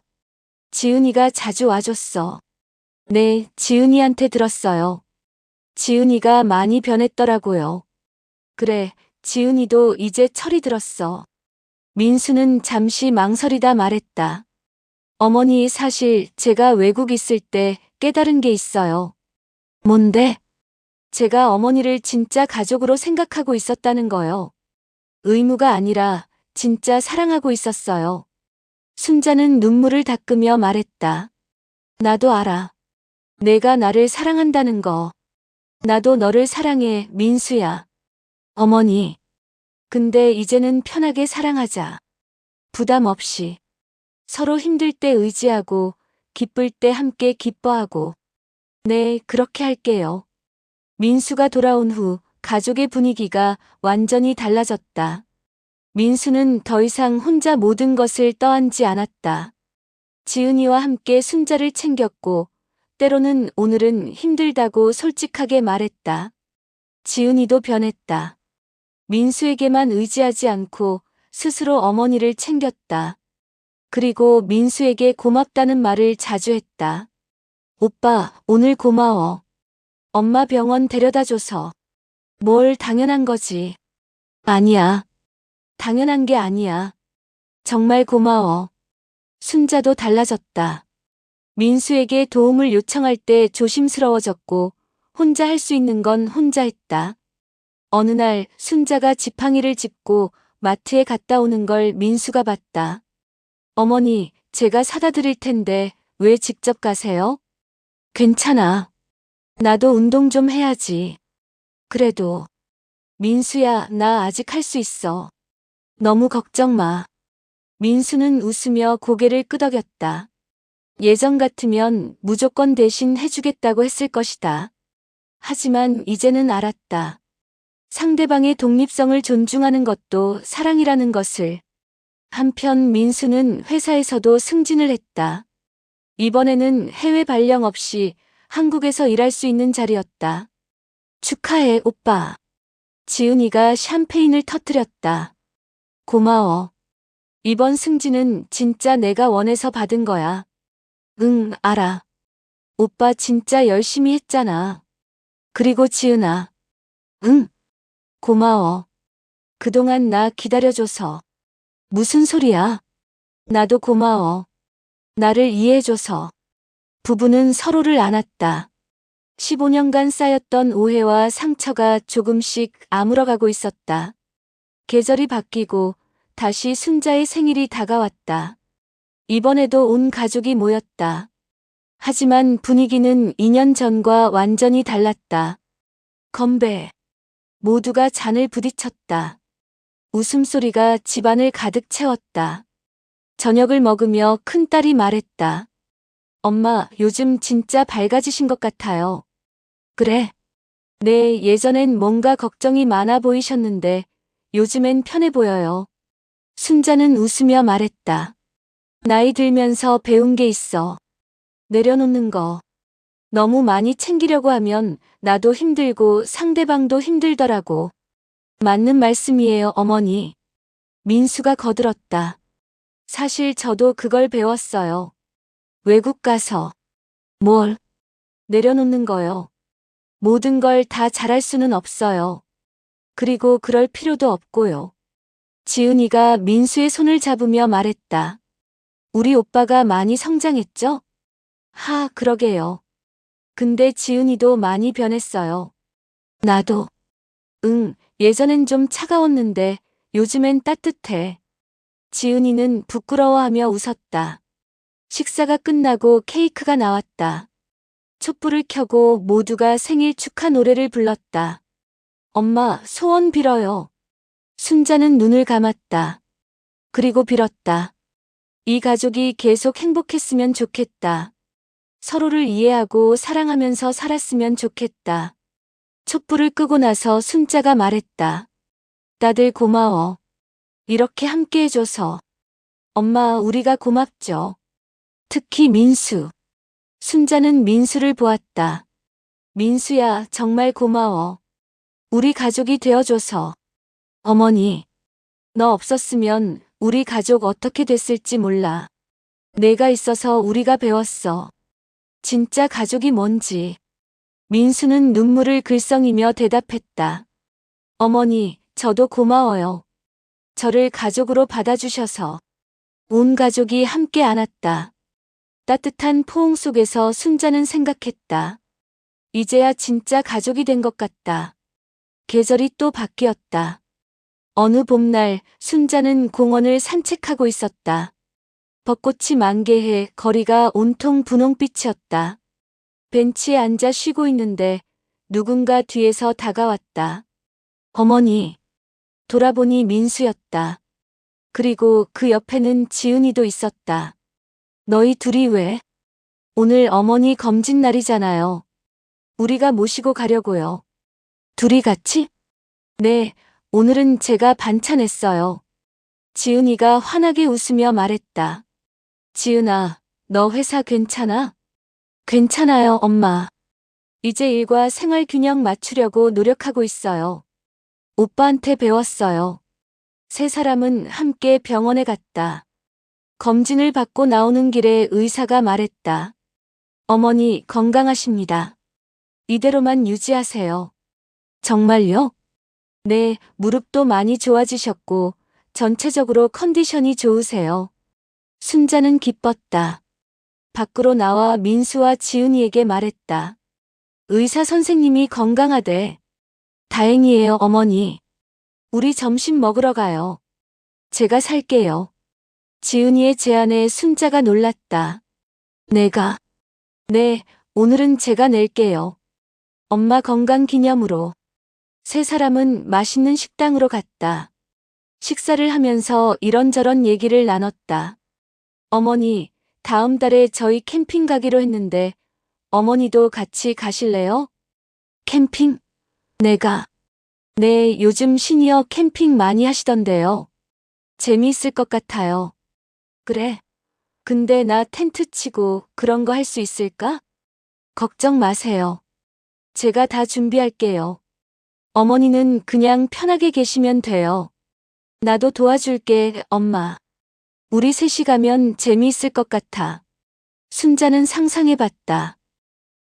지은이가 자주 와줬어. 네, 지은이한테 들었어요. 지은이가 많이 변했더라고요. 그래, 지은이도 이제 철이 들었어. 민수는 잠시 망설이다 말했다. 어머니, 사실 제가 외국 있을 때 깨달은 게 있어요. 뭔데? 제가 어머니를 진짜 가족으로 생각하고 있었다는 거요. 의무가 아니라 진짜 사랑하고 있었어요. 순자는 눈물을 닦으며 말했다. 나도 알아. 내가 나를 사랑한다는 거. 나도 너를 사랑해, 민수야. 어머니. 근데 이제는 편하게 사랑하자. 부담 없이. 서로 힘들 때 의지하고, 기쁠 때 함께 기뻐하고. 네, 그렇게 할게요. 민수가 돌아온 후 가족의 분위기가 완전히 달라졌다. 민수는 더 이상 혼자 모든 것을 떠안지 않았다. 지은이와 함께 순자를 챙겼고, 때로는 오늘은 힘들다고 솔직하게 말했다. 지은이도 변했다. 민수에게만 의지하지 않고 스스로 어머니를 챙겼다. 그리고 민수에게 고맙다는 말을 자주 했다. 오빠, 오늘 고마워. 엄마 병원 데려다줘서. 뭘 당연한 거지. 아니야. 당연한 게 아니야. 정말 고마워. 순자도 달라졌다. 민수에게 도움을 요청할 때 조심스러워졌고 혼자 할 수 있는 건 혼자 했다. 어느 날 순자가 지팡이를 짚고 마트에 갔다 오는 걸 민수가 봤다. 어머니, 제가 사다 드릴 텐데 왜 직접 가세요? 괜찮아. 나도 운동 좀 해야지. 그래도. 민수야, 나 아직 할 수 있어. 너무 걱정 마. 민수는 웃으며 고개를 끄덕였다. 예전 같으면 무조건 대신 해주겠다고 했을 것이다. 하지만 이제는 알았다. 상대방의 독립성을 존중하는 것도 사랑이라는 것을. 한편 민수는 회사에서도 승진을 했다. 이번에는 해외 발령 없이 한국에서 일할 수 있는 자리였다. 축하해, 오빠. 지은이가 샴페인을 터뜨렸다. 고마워. 이번 승진은 진짜 내가 원해서 받은 거야. 응, 알아. 오빠 진짜 열심히 했잖아. 그리고 지은아. 응, 고마워. 그동안 나 기다려줘서. 무슨 소리야? 나도 고마워. 나를 이해해줘서. 부부는 서로를 안았다. 15년간 쌓였던 오해와 상처가 조금씩 아물어가고 있었다. 계절이 바뀌고 다시 순자의 생일이 다가왔다. 이번에도 온 가족이 모였다. 하지만 분위기는 2년 전과 완전히 달랐다. 건배. 모두가 잔을 부딪혔다. 웃음소리가 집안을 가득 채웠다. 저녁을 먹으며 큰딸이 말했다. 엄마, 요즘 진짜 밝아지신 것 같아요. 그래. 네, 예전엔 뭔가 걱정이 많아 보이셨는데 요즘엔 편해 보여요. 순자는 웃으며 말했다. 나이 들면서 배운 게 있어. 내려놓는 거. 너무 많이 챙기려고 하면 나도 힘들고 상대방도 힘들더라고. 맞는 말씀이에요, 어머니. 민수가 거들었다. 사실 저도 그걸 배웠어요. 외국 가서. 뭘? 내려놓는 거요. 모든 걸 다 잘할 수는 없어요. 그리고 그럴 필요도 없고요. 지은이가 민수의 손을 잡으며 말했다. 우리 오빠가 많이 성장했죠? 하, 그러게요. 근데 지은이도 많이 변했어요. 나도. 응, 예전엔 좀 차가웠는데 요즘엔 따뜻해. 지은이는 부끄러워하며 웃었다. 식사가 끝나고 케이크가 나왔다. 촛불을 켜고 모두가 생일 축하 노래를 불렀다. 엄마, 소원 빌어요. 순자는 눈을 감았다. 그리고 빌었다. 이 가족이 계속 행복했으면 좋겠다. 서로를 이해하고 사랑하면서 살았으면 좋겠다. 촛불을 끄고 나서 순자가 말했다. 다들 고마워. 이렇게 함께 해줘서. 엄마, 우리가 고맙죠. 특히 민수. 순자는 민수를 보았다. 민수야, 정말 고마워. 우리 가족이 되어줘서. 어머니, 너 없었으면 우리 가족 어떻게 됐을지 몰라. 내가 있어서 우리가 배웠어. 진짜 가족이 뭔지. 민수는 눈물을 글썽이며 대답했다. 어머니, 저도 고마워요. 저를 가족으로 받아주셔서. 온 가족이 함께 안았다. 따뜻한 포옹 속에서 순자는 생각했다. 이제야 진짜 가족이 된 것 같다. 계절이 또 바뀌었다. 어느 봄날 순자는 공원을 산책하고 있었다. 벚꽃이 만개해 거리가 온통 분홍빛이었다. 벤치에 앉아 쉬고 있는데 누군가 뒤에서 다가왔다. 어머니. 돌아보니 민수였다. 그리고 그 옆에는 지은이도 있었다. 너희 둘이 왜? 오늘 어머니 검진 날이잖아요. 우리가 모시고 가려고요. 둘이 같이? 네, 오늘은 제가 반찬했어요. 지은이가 환하게 웃으며 말했다. 지은아, 너 회사 괜찮아? 괜찮아요, 엄마. 이제 일과 생활 균형 맞추려고 노력하고 있어요. 오빠한테 배웠어요. 세 사람은 함께 병원에 갔다. 검진을 받고 나오는 길에 의사가 말했다. 어머니 건강하십니다. 이대로만 유지하세요. 정말요? 네, 무릎도 많이 좋아지셨고 전체적으로 컨디션이 좋으세요. 순자는 기뻤다. 밖으로 나와 민수와 지은이에게 말했다. 의사 선생님이 건강하대. 다행이에요, 어머니. 우리 점심 먹으러 가요. 제가 살게요. 지은이의 제안에 순자가 놀랐다. 내가? 네, 오늘은 제가 낼게요. 엄마 건강 기념으로. 세 사람은 맛있는 식당으로 갔다. 식사를 하면서 이런저런 얘기를 나눴다. 어머니, 다음 달에 저희 캠핑 가기로 했는데 어머니도 같이 가실래요? 캠핑? 내가. 네, 요즘 시니어 캠핑 많이 하시던데요. 재미있을 것 같아요. 그래. 근데 나 텐트 치고 그런 거 할 수 있을까? 걱정 마세요. 제가 다 준비할게요. 어머니는 그냥 편하게 계시면 돼요. 나도 도와줄게, 엄마. 우리 셋이 가면 재미있을 것 같아. 순자는 상상해봤다.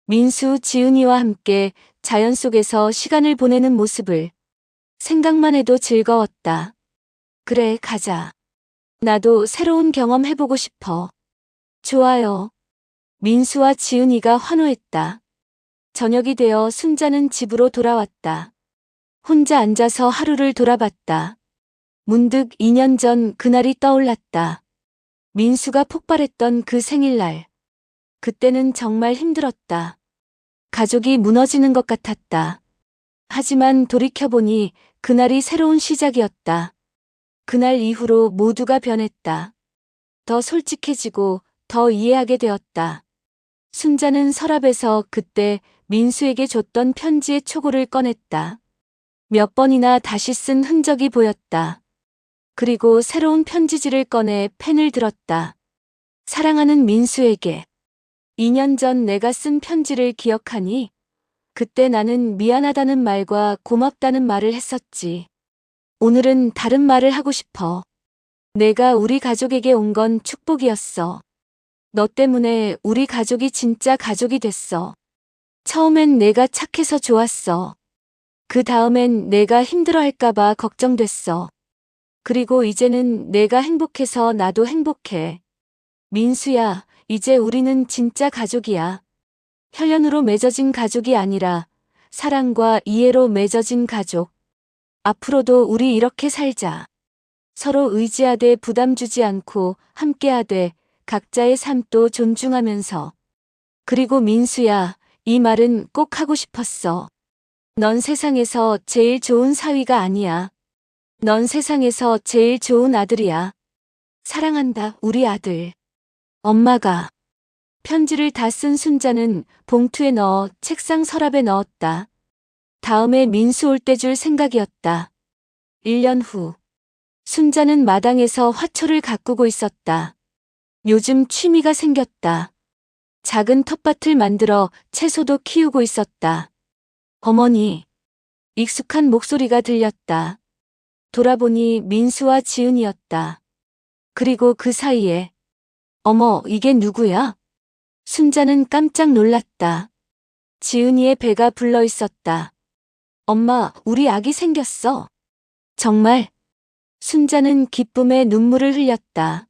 민수, 지은이와 함께 자연 속에서 시간을 보내는 모습을 생각만 해도 즐거웠다. 그래, 가자. 나도 새로운 경험 해보고 싶어. 좋아요. 민수와 지은이가 환호했다. 저녁이 되어 순자는 집으로 돌아왔다. 혼자 앉아서 하루를 돌아봤다. 문득 2년 전 그날이 떠올랐다. 민수가 폭발했던 그 생일날. 그때는 정말 힘들었다. 가족이 무너지는 것 같았다. 하지만 돌이켜보니 그날이 새로운 시작이었다. 그날 이후로 모두가 변했다. 더 솔직해지고 더 이해하게 되었다. 순자는 서랍에서 그때 민수에게 줬던 편지의 초고를 꺼냈다. 몇 번이나 다시 쓴 흔적이 보였다. 그리고 새로운 편지지를 꺼내 펜을 들었다. 사랑하는 민수에게. 2년 전 내가 쓴 편지를 기억하니? 그때 나는 미안하다는 말과 고맙다는 말을 했었지. 오늘은 다른 말을 하고 싶어. 내가 우리 가족에게 온 건 축복이었어. 너 때문에 우리 가족이 진짜 가족이 됐어. 처음엔 내가 착해서 좋았어. 그 다음엔 내가 힘들어할까봐 걱정됐어. 그리고 이제는 내가 행복해서 나도 행복해. 민수야, 이제 우리는 진짜 가족이야. 혈연으로 맺어진 가족이 아니라 사랑과 이해로 맺어진 가족. 앞으로도 우리 이렇게 살자. 서로 의지하되 부담 주지 않고 함께하되 각자의 삶도 존중하면서. 그리고 민수야, 이 말은 꼭 하고 싶었어. 넌 세상에서 제일 좋은 사위가 아니야. 넌 세상에서 제일 좋은 아들이야. 사랑한다, 우리 아들. 엄마가. 편지를 다 쓴 순자는 봉투에 넣어 책상 서랍에 넣었다. 다음에 민수 올 때 줄 생각이었다. 1년 후. 순자는 마당에서 화초를 가꾸고 있었다. 요즘 취미가 생겼다. 작은 텃밭을 만들어 채소도 키우고 있었다. 어머니. 익숙한 목소리가 들렸다. 돌아보니 민수와 지은이었다. 그리고 그 사이에 어머, 이게 누구야? 순자는 깜짝 놀랐다. 지은이의 배가 불러 있었다. 엄마, 우리 아기 생겼어. 정말? 순자는 기쁨에 눈물을 흘렸다.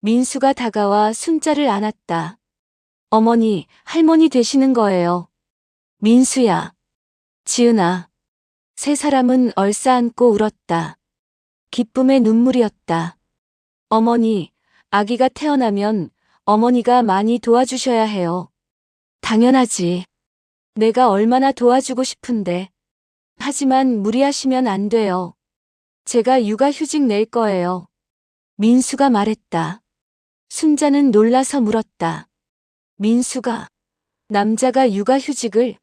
민수가 다가와 순자를 안았다. 어머니, 할머니 되시는 거예요. 민수야. 지은아. 세 사람은 얼싸안고 울었다. 기쁨의 눈물이었다. 어머니, 아기가 태어나면 어머니가 많이 도와주셔야 해요. 당연하지. 내가 얼마나 도와주고 싶은데. 하지만 무리하시면 안 돼요. 제가 육아휴직 낼 거예요. 민수가 말했다. 순자는 놀라서 물었다. 민수가, 남자가 육아휴직을?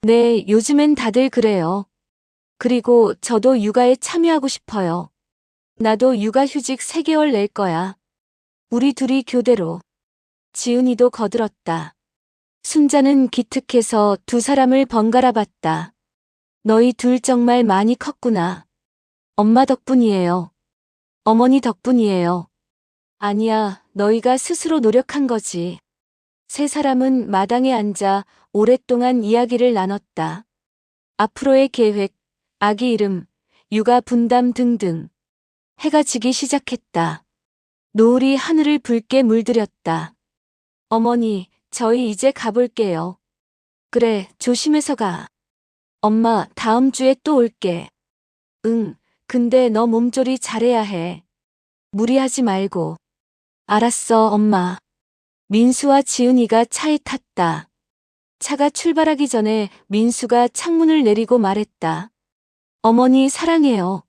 네, 요즘엔 다들 그래요. 그리고 저도 육아에 참여하고 싶어요. 나도 육아휴직 3개월 낼 거야. 우리 둘이 교대로. 지은이도 거들었다. 순자는 기특해서 두 사람을 번갈아 봤다. 너희 둘 정말 많이 컸구나. 엄마 덕분이에요. 어머니 덕분이에요. 아니야, 너희가 스스로 노력한 거지. 세 사람은 마당에 앉아 오랫동안 이야기를 나눴다. 앞으로의 계획, 아기 이름, 육아 분담 등등. 해가 지기 시작했다. 노을이 하늘을 붉게 물들였다. 어머니, 저희 이제 가볼게요. 그래, 조심해서 가. 엄마, 다음 주에 또 올게. 응, 근데 너 몸조리 잘해야 해. 무리하지 말고. 알았어, 엄마. 민수와 지은이가 차에 탔다. 차가 출발하기 전에 민수가 창문을 내리고 말했다. 어머니 사랑해요.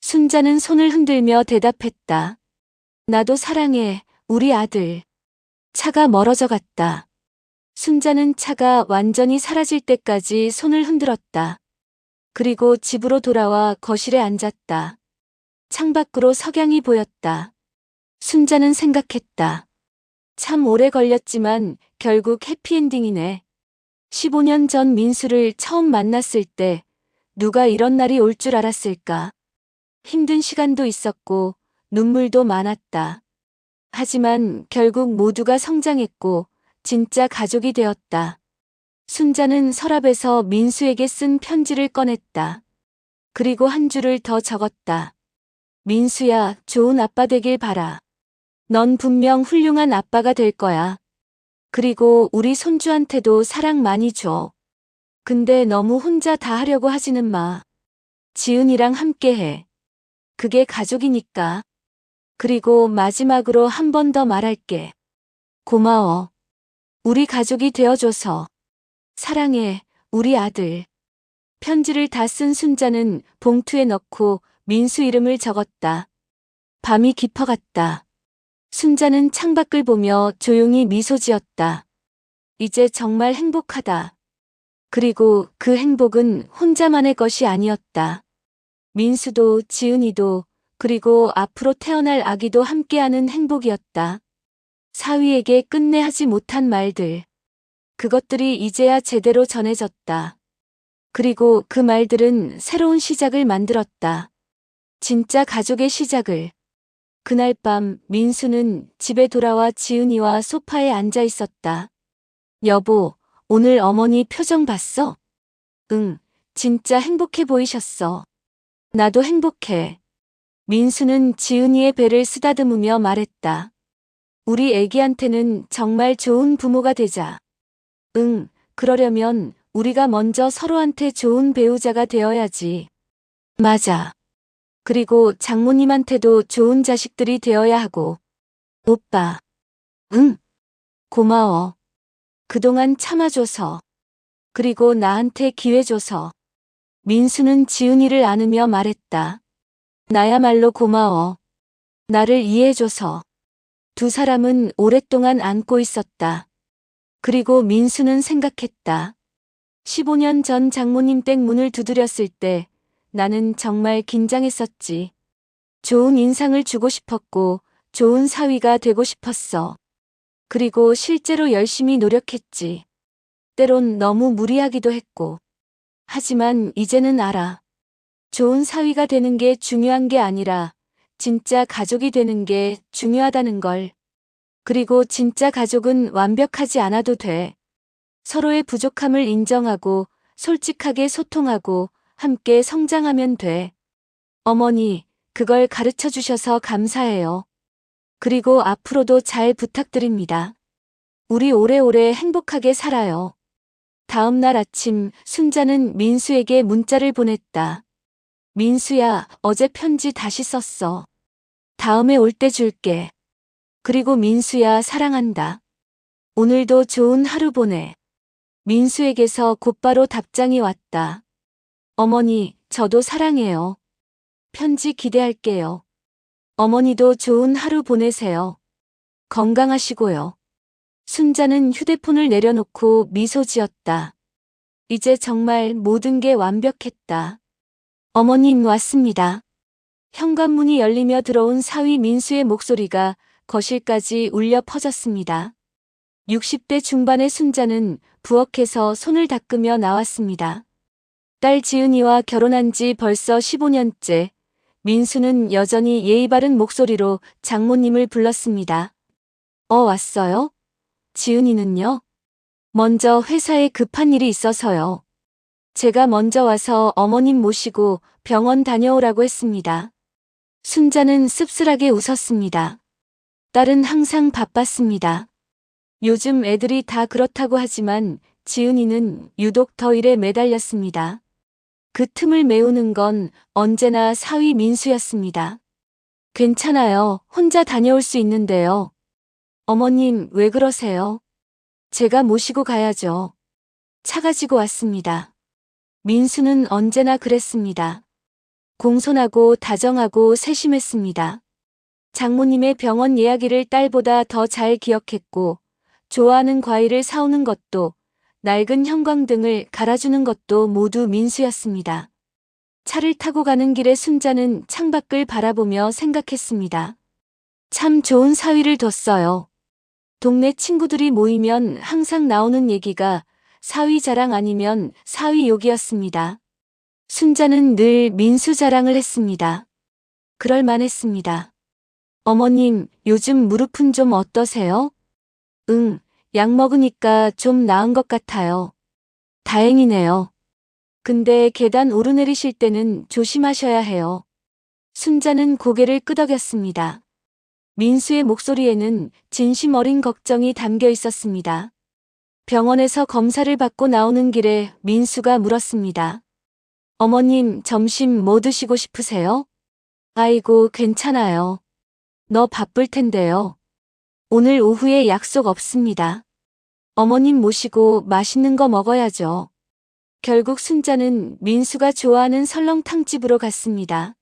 순자는 손을 흔들며 대답했다. 나도 사랑해, 우리 아들. 차가 멀어져 갔다. 순자는 차가 완전히 사라질 때까지 손을 흔들었다. 그리고 집으로 돌아와 거실에 앉았다. 창밖으로 석양이 보였다. 순자는 생각했다. 참 오래 걸렸지만 결국 해피엔딩이네. 15년 전 민수를 처음 만났을 때 누가 이런 날이 올 줄 알았을까? 힘든 시간도 있었고 눈물도 많았다. 하지만 결국 모두가 성장했고 진짜 가족이 되었다. 순자는 서랍에서 민수에게 쓴 편지를 꺼냈다. 그리고 한 줄을 더 적었다. 민수야, 좋은 아빠 되길 바라. 넌 분명 훌륭한 아빠가 될 거야. 그리고 우리 손주한테도 사랑 많이 줘. 근데 너무 혼자 다 하려고 하지는 마. 지은이랑 함께 해. 그게 가족이니까. 그리고 마지막으로 한 번 더 말할게. 고마워. 우리 가족이 되어줘서. 사랑해, 우리 아들. 편지를 다 쓴 순자는 봉투에 넣고 민수 이름을 적었다. 밤이 깊어갔다. 순자는 창밖을 보며 조용히 미소 지었다. 이제 정말 행복하다. 그리고 그 행복은 혼자만의 것이 아니었다. 민수도 지은이도 그리고 앞으로 태어날 아기도 함께하는 행복이었다. 사위에게 끝내 하지 못한 말들. 그것들이 이제야 제대로 전해졌다. 그리고 그 말들은 새로운 시작을 만들었다. 진짜 가족의 시작을. 그날 밤 민수는 집에 돌아와 지은이와 소파에 앉아 있었다. 여보, 오늘 어머니 표정 봤어? 응, 진짜 행복해 보이셨어. 나도 행복해. 민수는 지은이의 배를 쓰다듬으며 말했다. 우리 애기한테는 정말 좋은 부모가 되자. 응, 그러려면 우리가 먼저 서로한테 좋은 배우자가 되어야지. 맞아. 그리고 장모님한테도 좋은 자식들이 되어야 하고. 오빠. 응. 고마워. 그동안 참아줘서. 그리고 나한테 기회 줘서. 민수는 지은이를 안으며 말했다. 나야말로 고마워. 나를 이해해줘서. 두 사람은 오랫동안 안고 있었다. 그리고 민수는 생각했다. 15년 전 장모님 댁 문을 두드렸을 때 나는 정말 긴장했었지. 좋은 인상을 주고 싶었고 좋은 사위가 되고 싶었어. 그리고 실제로 열심히 노력했지. 때론 너무 무리하기도 했고. 하지만 이제는 알아. 좋은 사위가 되는 게 중요한 게 아니라 진짜 가족이 되는 게 중요하다는 걸. 그리고 진짜 가족은 완벽하지 않아도 돼. 서로의 부족함을 인정하고 솔직하게 소통하고 함께 성장하면 돼. 어머니, 그걸 가르쳐 주셔서 감사해요. 그리고 앞으로도 잘 부탁드립니다. 우리 오래오래 행복하게 살아요. 다음 날 아침 순자는 민수에게 문자를 보냈다. 민수야, 어제 편지 다시 썼어. 다음에 올 때 줄게. 그리고 민수야, 사랑한다. 오늘도 좋은 하루 보내. 민수에게서 곧바로 답장이 왔다. 어머니, 저도 사랑해요. 편지 기대할게요. 어머니도 좋은 하루 보내세요. 건강하시고요. 순자는 휴대폰을 내려놓고 미소 지었다. 이제 정말 모든 게 완벽했다. 어머님 왔습니다. 현관문이 열리며 들어온 사위 민수의 목소리가 거실까지 울려 퍼졌습니다. 60대 중반의 순자는 부엌에서 손을 닦으며 나왔습니다. 딸 지은이와 결혼한 지 벌써 15년째, 민수는 여전히 예의 바른 목소리로 장모님을 불렀습니다. 왔어요? 지은이는요? 먼저 회사에 급한 일이 있어서요. 제가 먼저 와서 어머님 모시고 병원 다녀오라고 했습니다. 순자는 씁쓸하게 웃었습니다. 딸은 항상 바빴습니다. 요즘 애들이 다 그렇다고 하지만 지은이는 유독 더 일에 매달렸습니다. 그 틈을 메우는 건 언제나 사위 민수였습니다. 괜찮아요. 혼자 다녀올 수 있는데요. 어머님, 왜 그러세요? 제가 모시고 가야죠. 차 가지고 왔습니다. 민수는 언제나 그랬습니다. 공손하고 다정하고 세심했습니다. 장모님의 병원 이야기를 딸보다 더 잘 기억했고, 좋아하는 과일을 사오는 것도, 낡은 형광등을 갈아주는 것도 모두 민수였습니다. 차를 타고 가는 길에 순자는 창밖을 바라보며 생각했습니다. 참 좋은 사위를 뒀어요. 동네 친구들이 모이면 항상 나오는 얘기가 사위 자랑 아니면 사위 욕이었습니다. 순자는 늘 민수 자랑을 했습니다. 그럴 만했습니다. 어머님, 요즘 무릎은 좀 어떠세요? 응, 약 먹으니까 좀 나은 것 같아요. 다행이네요. 근데 계단 오르내리실 때는 조심하셔야 해요. 순자는 고개를 끄덕였습니다. 민수의 목소리에는 진심 어린 걱정이 담겨 있었습니다. 병원에서 검사를 받고 나오는 길에 민수가 물었습니다. 어머님, 점심 뭐 드시고 싶으세요? 아이고, 괜찮아요. 너 바쁠 텐데요. 오늘 오후에 약속 없습니다. 어머님 모시고 맛있는 거 먹어야죠. 결국 순자는 민수가 좋아하는 설렁탕집으로 갔습니다.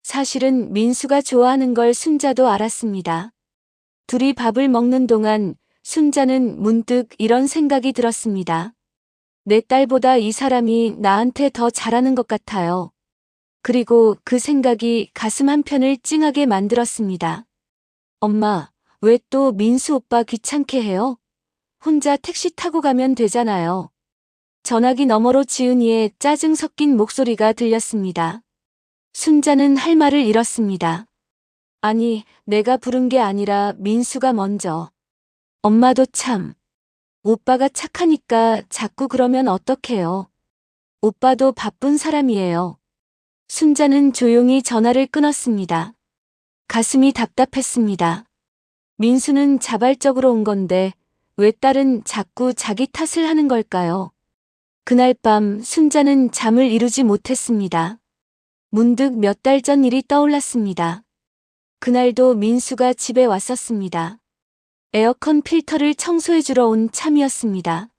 사실은 민수가 좋아하는 걸 순자도 알았습니다. 둘이 밥을 먹는 동안 순자는 문득 이런 생각이 들었습니다. 내 딸보다 이 사람이 나한테 더 잘하는 것 같아요. 그리고 그 생각이 가슴 한편을 찡하게 만들었습니다. 엄마, 왜 또 민수 오빠 귀찮게 해요? 혼자 택시 타고 가면 되잖아요. 전화기 너머로 지은이의 짜증 섞인 목소리가 들렸습니다. 순자는 할 말을 잃었습니다. 아니, 내가 부른 게 아니라 민수가 먼저. 엄마도 참. 오빠가 착하니까 자꾸 그러면 어떡해요. 오빠도 바쁜 사람이에요. 순자는 조용히 전화를 끊었습니다. 가슴이 답답했습니다. 민수는 자발적으로 온 건데 왜 딸은 자꾸 자기 탓을 하는 걸까요? 그날 밤 순자는 잠을 이루지 못했습니다. 문득 몇 달 전 일이 떠올랐습니다. 그날도 민수가 집에 왔었습니다. 에어컨 필터를 청소해주러 온 참이었습니다.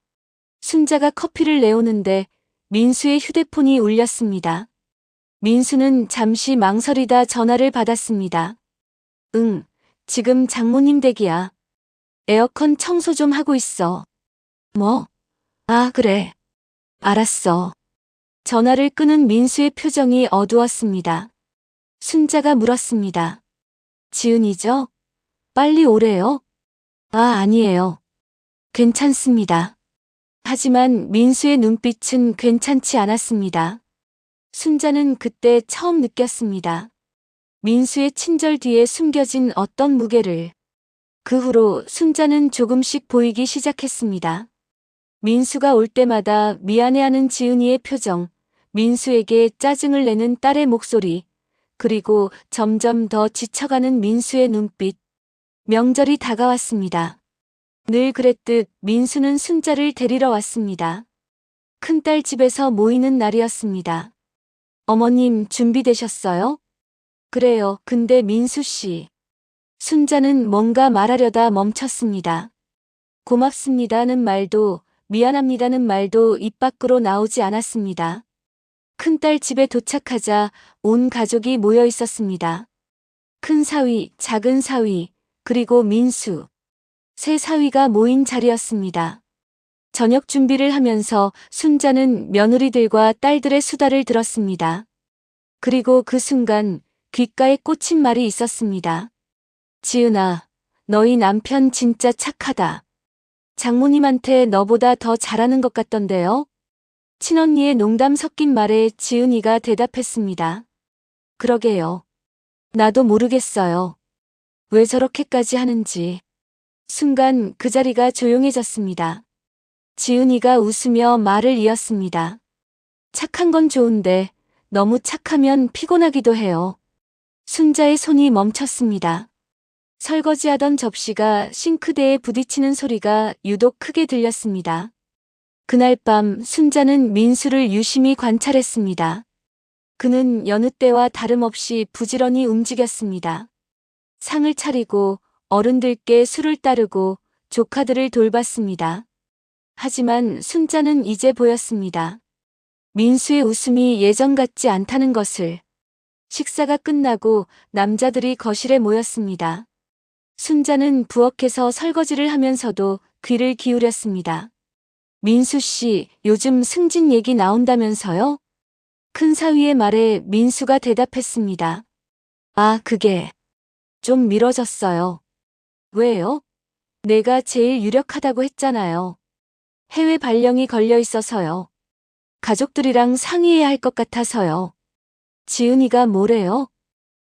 순자가 커피를 내오는데 민수의 휴대폰이 울렸습니다. 민수는 잠시 망설이다 전화를 받았습니다. 응, 지금 장모님 댁이야. 에어컨 청소 좀 하고 있어. 뭐? 아, 그래. 알았어. 전화를 끊은 민수의 표정이 어두웠습니다. 순자가 물었습니다. 지은이죠? 빨리 오래요? 아, 아니에요. 괜찮습니다. 하지만 민수의 눈빛은 괜찮지 않았습니다. 순자는 그때 처음 느꼈습니다. 민수의 친절 뒤에 숨겨진 어떤 무게를. 그 후로 순자는 조금씩 보이기 시작했습니다. 민수가 올 때마다 미안해하는 지은이의 표정, 민수에게 짜증을 내는 딸의 목소리, 그리고 점점 더 지쳐가는 민수의 눈빛. 명절이 다가왔습니다. 늘 그랬듯 민수는 순자를 데리러 왔습니다. 큰딸 집에서 모이는 날이었습니다. 어머님 준비되셨어요? 그래요. 근데 민수 씨. 순자는 뭔가 말하려다 멈췄습니다. 고맙습니다는 말도 미안합니다는 말도 입 밖으로 나오지 않았습니다. 큰딸 집에 도착하자 온 가족이 모여 있었습니다. 큰 사위, 작은 사위, 그리고 민수. 세 사위가 모인 자리였습니다. 저녁 준비를 하면서 순자는 며느리들과 딸들의 수다를 들었습니다. 그리고 그 순간 귓가에 꽂힌 말이 있었습니다. 지은아, 너희 남편 진짜 착하다. 장모님한테 너보다 더 잘하는 것 같던데요? 친언니의 농담 섞인 말에 지은이가 대답했습니다. 그러게요. 나도 모르겠어요. 왜 저렇게까지 하는지. 순간 그 자리가 조용해졌습니다. 지은이가 웃으며 말을 이었습니다. 착한 건 좋은데 너무 착하면 피곤하기도 해요. 순자의 손이 멈췄습니다. 설거지하던 접시가 싱크대에 부딪히는 소리가 유독 크게 들렸습니다. 그날 밤 순자는 민수를 유심히 관찰했습니다. 그는 여느 때와 다름없이 부지런히 움직였습니다. 상을 차리고 어른들께 술을 따르고 조카들을 돌봤습니다. 하지만 순자는 이제 보였습니다. 민수의 웃음이 예전 같지 않다는 것을. 식사가 끝나고 남자들이 거실에 모였습니다. 순자는 부엌에서 설거지를 하면서도 귀를 기울였습니다. 민수 씨, 요즘 승진 얘기 나온다면서요? 큰 사위의 말에 민수가 대답했습니다. 아, 그게 좀 미뤄졌어요. 왜요? 내가 제일 유력하다고 했잖아요. 해외 발령이 걸려 있어서요. 가족들이랑 상의해야 할 것 같아서요. 지은이가 뭐래요?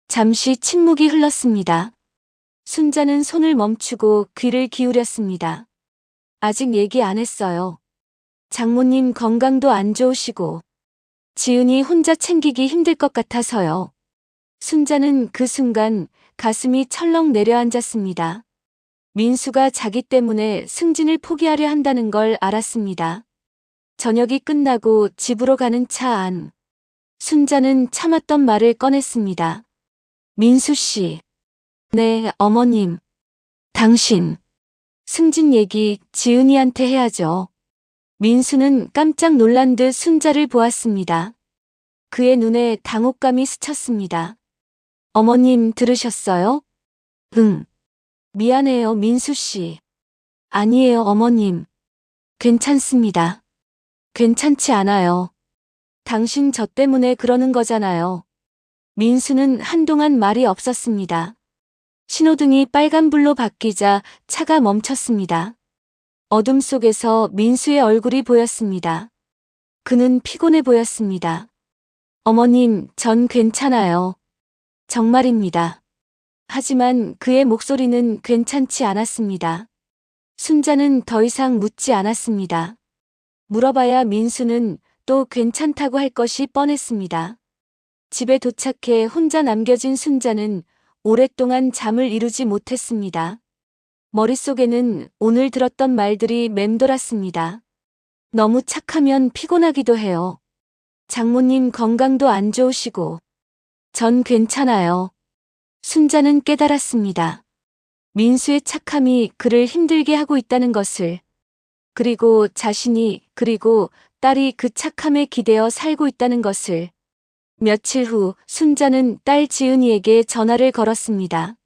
잠시 침묵이 흘렀습니다. 순자는 손을 멈추고 귀를 기울였습니다. 아직 얘기 안 했어요. 장모님 건강도 안 좋으시고 지은이 혼자 챙기기 힘들 것 같아서요. 순자는 그 순간 가슴이 철렁 내려앉았습니다. 민수가 자기 때문에 승진을 포기하려 한다는 걸 알았습니다. 저녁이 끝나고 집으로 가는 차 안. 순자는 참았던 말을 꺼냈습니다. 민수 씨. 네, 어머님. 당신. 승진 얘기 지은이한테 해야죠. 민수는 깜짝 놀란 듯 순자를 보았습니다. 그의 눈에 당혹감이 스쳤습니다. 어머님 들으셨어요? 응. 미안해요, 민수 씨. 아니에요, 어머님. 괜찮습니다. 괜찮지 않아요. 당신 저 때문에 그러는 거잖아요. 민수는 한동안 말이 없었습니다. 신호등이 빨간불로 바뀌자 차가 멈췄습니다. 어둠 속에서 민수의 얼굴이 보였습니다. 그는 피곤해 보였습니다. 어머님, 전 괜찮아요. 정말입니다. 하지만 그의 목소리는 괜찮지 않았습니다. 순자는 더 이상 묻지 않았습니다. 물어봐야 민수는 또 괜찮다고 할 것이 뻔했습니다. 집에 도착해 혼자 남겨진 순자는 오랫동안 잠을 이루지 못했습니다. 머릿속에는 오늘 들었던 말들이 맴돌았습니다. 너무 착하면 피곤하기도 해요. 장모님 건강도 안 좋으시고. 전 괜찮아요. 순자는 깨달았습니다. 민수의 착함이 그를 힘들게 하고 있다는 것을. 그리고 자신이, 그리고 딸이 그 착함에 기대어 살고 있다는 것을. 며칠 후 순자는 딸 지은이에게 전화를 걸었습니다.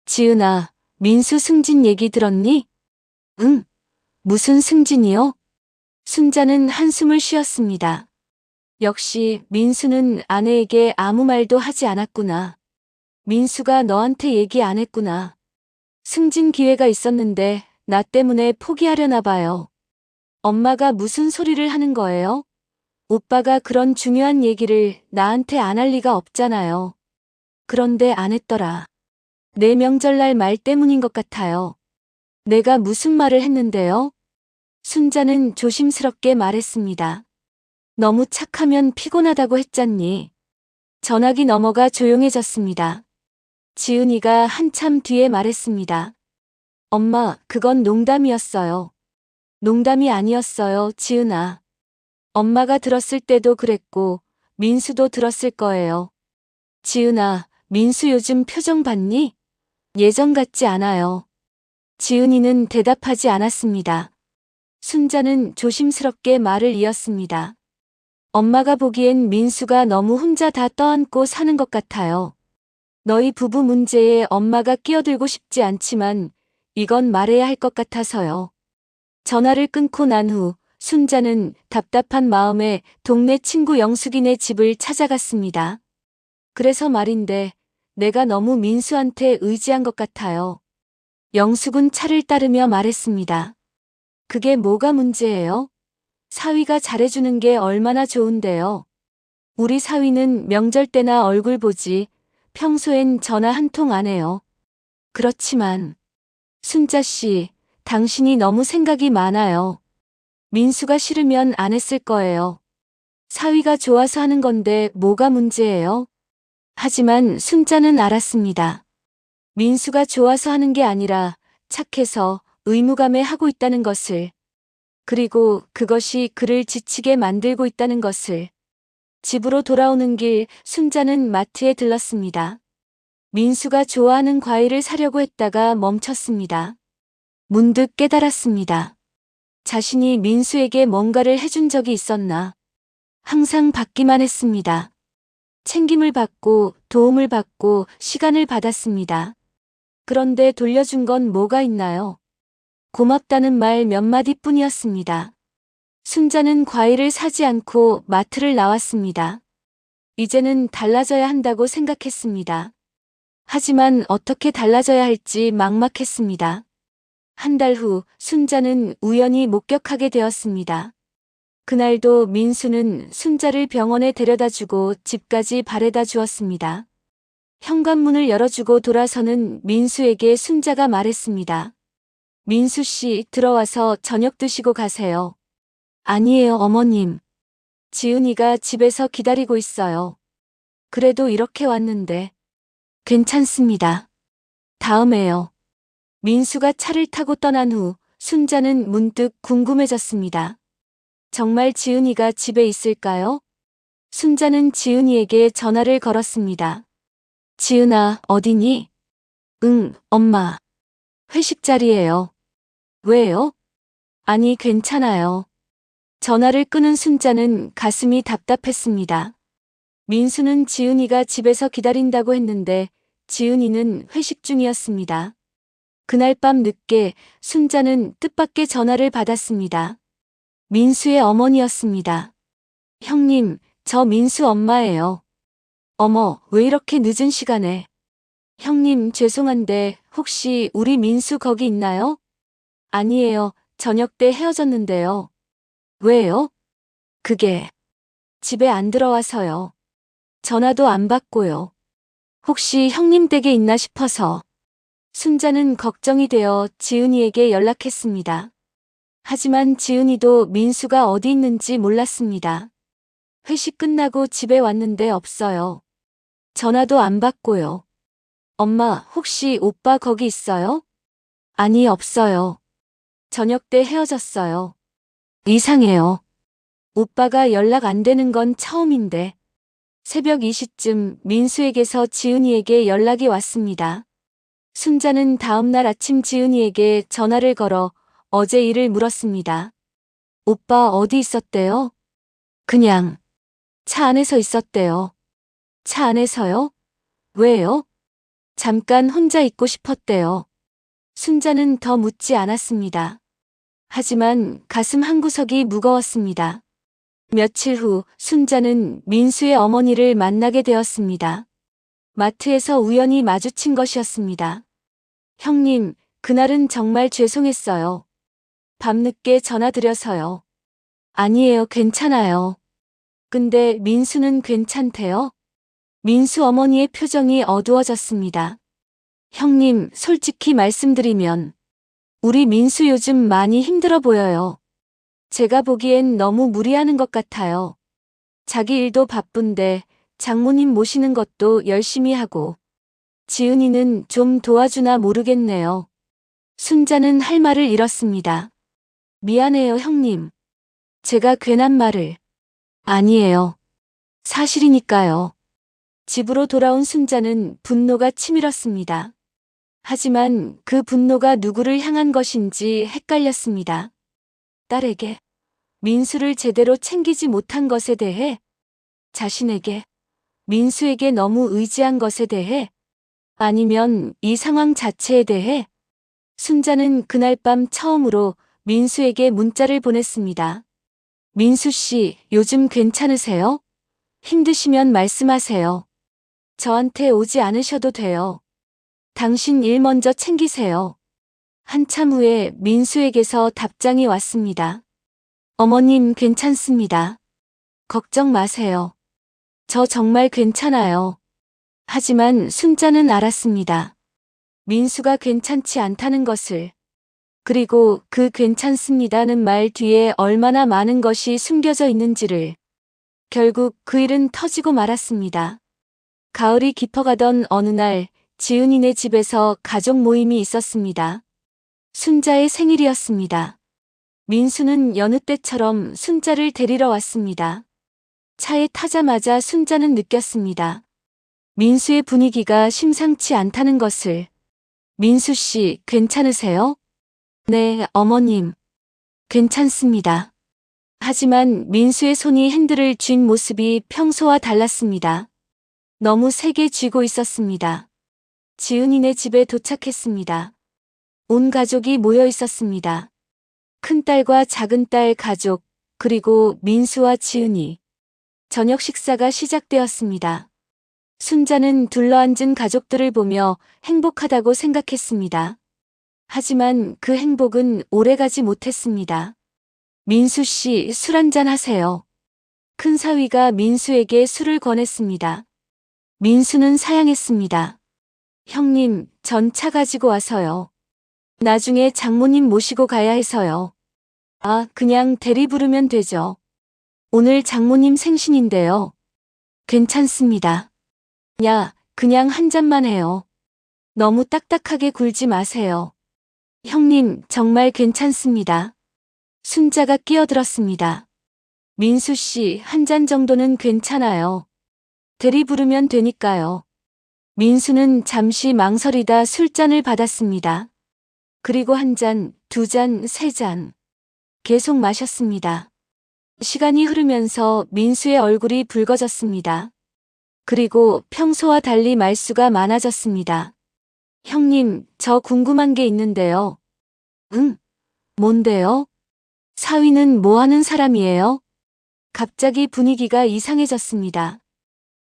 지은아, 민수 승진 얘기 들었니? 응. 무슨 승진이요? 순자는 한숨을 쉬었습니다. 역시 민수는 아내에게 아무 말도 하지 않았구나. 민수가 너한테 얘기 안 했구나. 승진 기회가 있었는데 나 때문에 포기하려나 봐요. 엄마가 무슨 소리를 하는 거예요? 오빠가 그런 중요한 얘기를 나한테 안 할 리가 없잖아요. 그런데 안 했더라. 내 명절날 말 때문인 것 같아요. 내가 무슨 말을 했는데요? 순자는 조심스럽게 말했습니다. 너무 착하면 피곤하다고 했잖니. 전화기 넘어가 조용해졌습니다. 지은이가 한참 뒤에 말했습니다. 엄마, 그건 농담이었어요. 농담이 아니었어요, 지은아. 엄마가 들었을 때도 그랬고, 민수도 들었을 거예요. 지은아, 민수 요즘 표정 봤니? 예전 같지 않아요. 지은이는 대답하지 않았습니다. 순자는 조심스럽게 말을 이었습니다. 엄마가 보기엔 민수가 너무 혼자 다 떠안고 사는 것 같아요. 너희 부부 문제에 엄마가 끼어들고 싶지 않지만 이건 말해야 할 것 같아서요. 전화를 끊고 난 후 순자는 답답한 마음에 동네 친구 영숙이네 집을 찾아갔습니다. 그래서 말인데 내가 너무 민수한테 의지한 것 같아요. 영숙은 차를 따르며 말했습니다. 그게 뭐가 문제예요? 사위가 잘해주는 게 얼마나 좋은데요. 우리 사위는 명절 때나 얼굴 보지 평소엔 전화 한 통 안 해요. 그렇지만 순자 씨, 당신이 너무 생각이 많아요. 민수가 싫으면 안 했을 거예요. 사위가 좋아서 하는 건데 뭐가 문제예요? 하지만 순자는 알았습니다. 민수가 좋아서 하는 게 아니라 착해서 의무감에 하고 있다는 것을. 그리고 그것이 그를 지치게 만들고 있다는 것을. 집으로 돌아오는 길 순자는 마트에 들렀습니다. 민수가 좋아하는 과일을 사려고 했다가 멈췄습니다. 문득 깨달았습니다. 자신이 민수에게 뭔가를 해준 적이 있었나. 항상 받기만 했습니다. 챙김을 받고 도움을 받고 시간을 받았습니다. 그런데 돌려준 건 뭐가 있나요? 고맙다는 말 몇 마디뿐이었습니다. 순자는 과일을 사지 않고 마트를 나왔습니다. 이제는 달라져야 한다고 생각했습니다. 하지만 어떻게 달라져야 할지 막막했습니다. 한 달 후 순자는 우연히 목격하게 되었습니다. 그날도 민수는 순자를 병원에 데려다 주고 집까지 바래다 주었습니다. 현관문을 열어주고 돌아서는 민수에게 순자가 말했습니다. 민수 씨, 들어와서 저녁 드시고 가세요. 아니에요, 어머님. 지은이가 집에서 기다리고 있어요. 그래도 이렇게 왔는데. 괜찮습니다. 다음에요. 민수가 차를 타고 떠난 후 순자는 문득 궁금해졌습니다. 정말 지은이가 집에 있을까요? 순자는 지은이에게 전화를 걸었습니다. 지은아, 어디니? 응, 엄마. 회식 자리예요. 왜요? 아니, 괜찮아요. 전화를 끊은 순자는 가슴이 답답했습니다. 민수는 지은이가 집에서 기다린다고 했는데 지은이는 회식 중이었습니다. 그날 밤 늦게 순자는 뜻밖의 전화를 받았습니다. 민수의 어머니였습니다. 형님, 저 민수 엄마예요. 어머, 왜 이렇게 늦은 시간에? 형님, 죄송한데 혹시 우리 민수 거기 있나요? 아니에요. 저녁 때 헤어졌는데요. 왜요? 그게 집에 안 들어와서요. 전화도 안 받고요. 혹시 형님 댁에 있나 싶어서. 순자는 걱정이 되어 지은이에게 연락했습니다. 하지만 지은이도 민수가 어디 있는지 몰랐습니다. 회식 끝나고 집에 왔는데 없어요. 전화도 안 받고요. 엄마, 혹시 오빠 거기 있어요? 아니, 없어요. 저녁 때 헤어졌어요. 이상해요. 오빠가 연락 안 되는 건 처음인데. 새벽 2시쯤 민수에게서 지은이에게 연락이 왔습니다. 순자는 다음날 아침 지은이에게 전화를 걸어 어제 일을 물었습니다. 오빠 어디 있었대요? 그냥 차 안에서 있었대요. 차 안에서요? 왜요? 잠깐 혼자 있고 싶었대요. 순자는 더 묻지 않았습니다. 하지만 가슴 한구석이 무거웠습니다. 며칠 후 순자는 민수의 어머니를 만나게 되었습니다. 마트에서 우연히 마주친 것이었습니다. 형님, 그날은 정말 죄송했어요. 밤늦게 전화드려서요. 아니에요, 괜찮아요. 근데 민수는 괜찮대요? 민수 어머니의 표정이 어두워졌습니다. 형님, 솔직히 말씀드리면 우리 민수 요즘 많이 힘들어 보여요. 제가 보기엔 너무 무리하는 것 같아요. 자기 일도 바쁜데 장모님 모시는 것도 열심히 하고 지은이는 좀 도와주나 모르겠네요. 순자는 할 말을 잃었습니다. 미안해요, 형님. 제가 괜한 말을. 아니에요. 사실이니까요. 집으로 돌아온 순자는 분노가 치밀었습니다. 하지만 그 분노가 누구를 향한 것인지 헷갈렸습니다. 딸에게, 민수를 제대로 챙기지 못한 것에 대해, 자신에게, 민수에게 너무 의지한 것에 대해, 아니면 이 상황 자체에 대해. 순자는 그날 밤 처음으로 민수에게 문자를 보냈습니다. 민수 씨, 요즘 괜찮으세요? 힘드시면 말씀하세요. 저한테 오지 않으셔도 돼요. 당신 일 먼저 챙기세요. 한참 후에 민수에게서 답장이 왔습니다. 어머님, 괜찮습니다. 걱정 마세요. 저 정말 괜찮아요. 하지만 순자는 알았습니다. 민수가 괜찮지 않다는 것을. 그리고 그 괜찮습니다는 말 뒤에 얼마나 많은 것이 숨겨져 있는지를. 결국 그 일은 터지고 말았습니다. 가을이 깊어가던 어느 날 지은이네 집에서 가족 모임이 있었습니다. 순자의 생일이었습니다. 민수는 여느 때처럼 순자를 데리러 왔습니다. 차에 타자마자 순자는 느꼈습니다. 민수의 분위기가 심상치 않다는 것을. 민수 씨, 괜찮으세요? 네, 어머님. 괜찮습니다. 하지만 민수의 손이 핸들을 쥔 모습이 평소와 달랐습니다. 너무 세게 쥐고 있었습니다. 지은이네 집에 도착했습니다. 온 가족이 모여 있었습니다. 큰딸과 작은딸 가족, 그리고 민수와 지은이. 저녁 식사가 시작되었습니다. 순자는 둘러앉은 가족들을 보며 행복하다고 생각했습니다. 하지만 그 행복은 오래가지 못했습니다. 민수 씨, 술 한잔 하세요. 큰 사위가 민수에게 술을 권했습니다. 민수는 사양했습니다. 형님, 전 차 가지고 와서요. 나중에 장모님 모시고 가야 해서요. 아, 그냥 대리 부르면 되죠. 오늘 장모님 생신인데요. 괜찮습니다. 야, 그냥 한 잔만 해요. 너무 딱딱하게 굴지 마세요. 형님, 정말 괜찮습니다. 순자가 끼어들었습니다. 민수 씨, 한 잔 정도는 괜찮아요. 대리 부르면 되니까요. 민수는 잠시 망설이다 술잔을 받았습니다. 그리고 한 잔, 두 잔, 세 잔. 계속 마셨습니다. 시간이 흐르면서 민수의 얼굴이 붉어졌습니다. 그리고 평소와 달리 말수가 많아졌습니다. 형님, 저 궁금한 게 있는데요. 응? 뭔데요? 사위는 뭐 하는 사람이에요? 갑자기 분위기가 이상해졌습니다.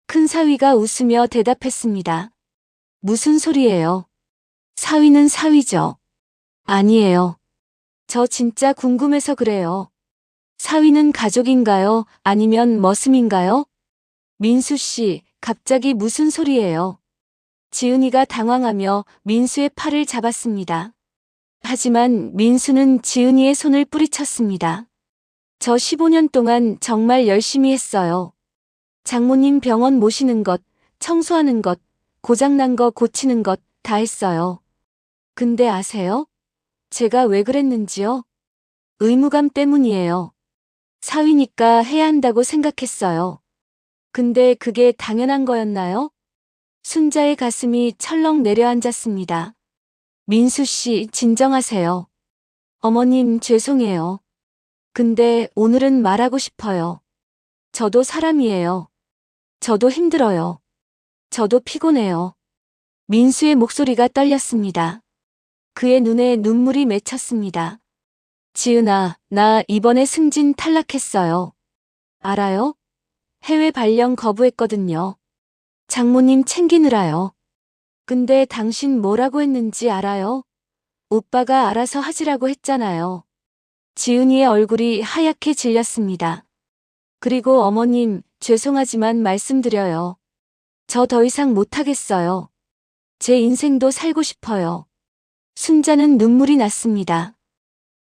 큰 사위가 웃으며 대답했습니다. 무슨 소리예요? 사위는 사위죠. 아니에요. 저 진짜 궁금해서 그래요. 사위는 가족인가요? 아니면 머슴인가요? 민수 씨, 갑자기 무슨 소리예요? 지은이가 당황하며 민수의 팔을 잡았습니다. 하지만 민수는 지은이의 손을 뿌리쳤습니다. 저 15년 동안 정말 열심히 했어요. 장모님 병원 모시는 것, 청소하는 것, 고장난 거 고치는 것 다 했어요. 근데 아세요? 제가 왜 그랬는지요? 의무감 때문이에요. 사위니까 해야 한다고 생각했어요. 근데 그게 당연한 거였나요? 순자의 가슴이 철렁 내려앉았습니다. 민수 씨, 진정하세요. 어머님, 죄송해요. 근데 오늘은 말하고 싶어요. 저도 사람이에요. 저도 힘들어요. 저도 피곤해요. 민수의 목소리가 떨렸습니다. 그의 눈에 눈물이 맺혔습니다. 지은아, 나 이번에 승진 탈락했어요. 알아요? 해외 발령 거부했거든요. 장모님 챙기느라요. 근데 당신 뭐라고 했는지 알아요? 오빠가 알아서 하지라고 했잖아요. 지은이의 얼굴이 하얗게 질렸습니다. 그리고 어머님, 죄송하지만 말씀드려요. 저 더 이상 못하겠어요. 제 인생도 살고 싶어요. 순자는 눈물이 났습니다.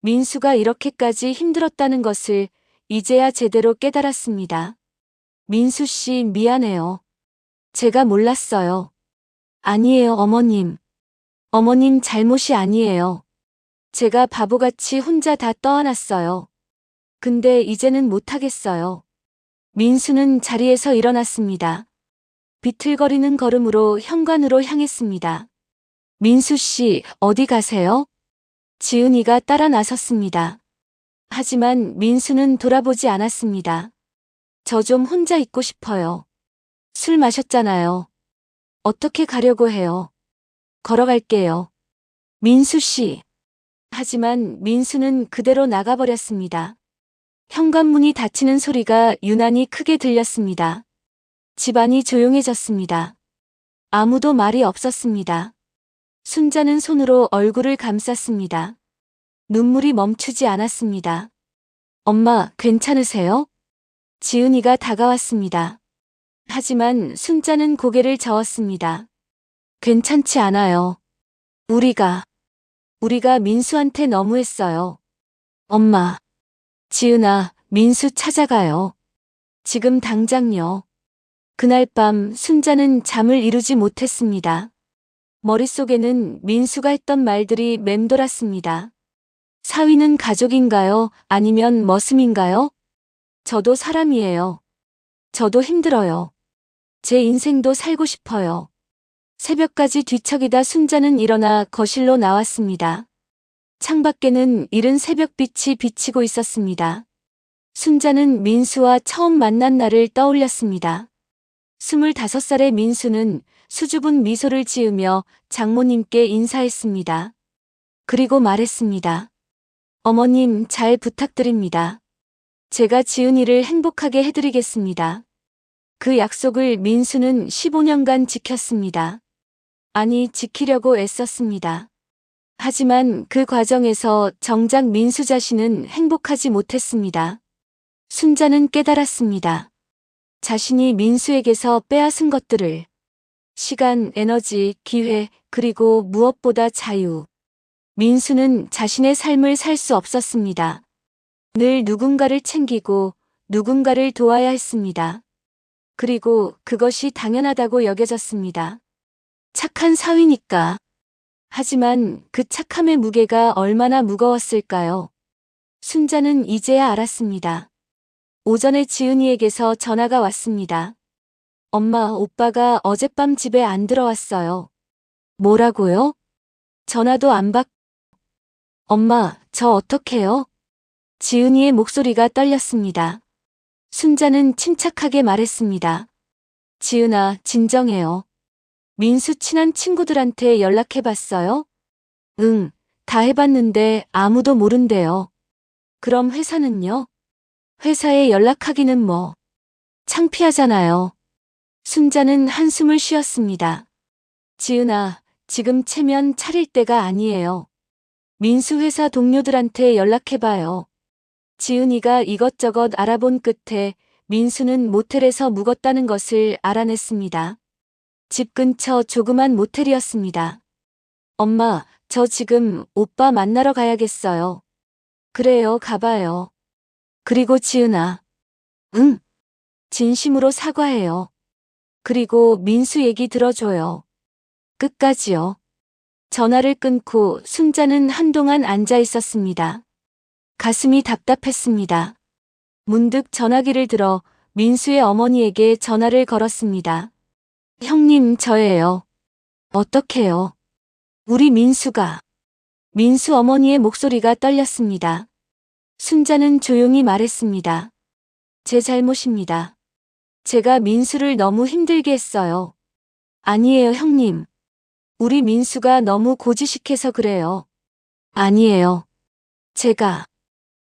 민수가 이렇게까지 힘들었다는 것을 이제야 제대로 깨달았습니다. 민수 씨, 미안해요. 제가 몰랐어요. 아니에요, 어머님. 어머님 잘못이 아니에요. 제가 바보같이 혼자 다 떠안았어요. 근데 이제는 못하겠어요. 민수는 자리에서 일어났습니다. 비틀거리는 걸음으로 현관으로 향했습니다. 민수 씨, 어디 가세요? 지은이가 따라 나섰습니다. 하지만 민수는 돌아보지 않았습니다. 저 좀 혼자 있고 싶어요. 술 마셨잖아요. 어떻게 가려고 해요? 걸어갈게요. 민수 씨. 하지만 민수는 그대로 나가버렸습니다. 현관문이 닫히는 소리가 유난히 크게 들렸습니다. 집안이 조용해졌습니다. 아무도 말이 없었습니다. 순자는 손으로 얼굴을 감쌌습니다. 눈물이 멈추지 않았습니다. 엄마, 괜찮으세요? 지은이가 다가왔습니다. 하지만 순자는 고개를 저었습니다. 괜찮지 않아요. 우리가 민수한테 너무했어요. 엄마. 지은아, 민수 찾아가요. 지금 당장요. 그날 밤 순자는 잠을 이루지 못했습니다. 머릿속에는 민수가 했던 말들이 맴돌았습니다. 사위는 가족인가요? 아니면 머슴인가요? 저도 사람이에요. 저도 힘들어요. 제 인생도 살고 싶어요. 새벽까지 뒤척이다 순자는 일어나 거실로 나왔습니다. 창밖에는 이른 새벽빛이 비치고 있었습니다. 순자는 민수와 처음 만난 날을 떠올렸습니다. 25살의 민수는 수줍은 미소를 지으며 장모님께 인사했습니다. 그리고 말했습니다. 어머님, 잘 부탁드립니다. 제가 지은이를 행복하게 해드리겠습니다. 그 약속을 민수는 15년간 지켰습니다. 아니, 지키려고 애썼습니다. 하지만 그 과정에서 정작 민수 자신은 행복하지 못했습니다. 순자는 깨달았습니다. 자신이 민수에게서 빼앗은 것들을 시간, 에너지, 기회, 그리고 무엇보다 자유. 민수는 자신의 삶을 살 수 없었습니다. 늘 누군가를 챙기고 누군가를 도와야 했습니다. 그리고 그것이 당연하다고 여겨졌습니다. 착한 사위니까. 하지만 그 착함의 무게가 얼마나 무거웠을까요? 순자는 이제야 알았습니다. 오전에 지은이에게서 전화가 왔습니다. 엄마, 오빠가 어젯밤 집에 안 들어왔어요. 뭐라고요? 전화도 안 받... 엄마, 저 어떡해요? 지은이의 목소리가 떨렸습니다. 순자는 침착하게 말했습니다. 지은아, 진정해요. 민수 친한 친구들한테 연락해봤어요? 응, 다 해봤는데 아무도 모른대요. 그럼 회사는요? 회사에 연락하기는 뭐. 창피하잖아요. 순자는 한숨을 쉬었습니다. 지은아, 지금 체면 차릴 때가 아니에요. 민수 회사 동료들한테 연락해봐요. 지은이가 이것저것 알아본 끝에 민수는 모텔에서 묵었다는 것을 알아냈습니다. 집 근처 조그만 모텔이었습니다. 엄마, 저 지금 오빠 만나러 가야겠어요. 그래요, 가봐요. 그리고 지은아. 응. 진심으로 사과해요. 그리고 민수 얘기 들어줘요. 끝까지요. 전화를 끊고 순자는 한동안 앉아 있었습니다. 가슴이 답답했습니다. 문득 전화기를 들어 민수의 어머니에게 전화를 걸었습니다. 형님, 저예요. 어떡해요? 우리 민수가. 민수 어머니의 목소리가 떨렸습니다. 순자는 조용히 말했습니다. 제 잘못입니다. 제가 민수를 너무 힘들게 했어요. 아니에요, 형님. 우리 민수가 너무 고지식해서 그래요. 아니에요.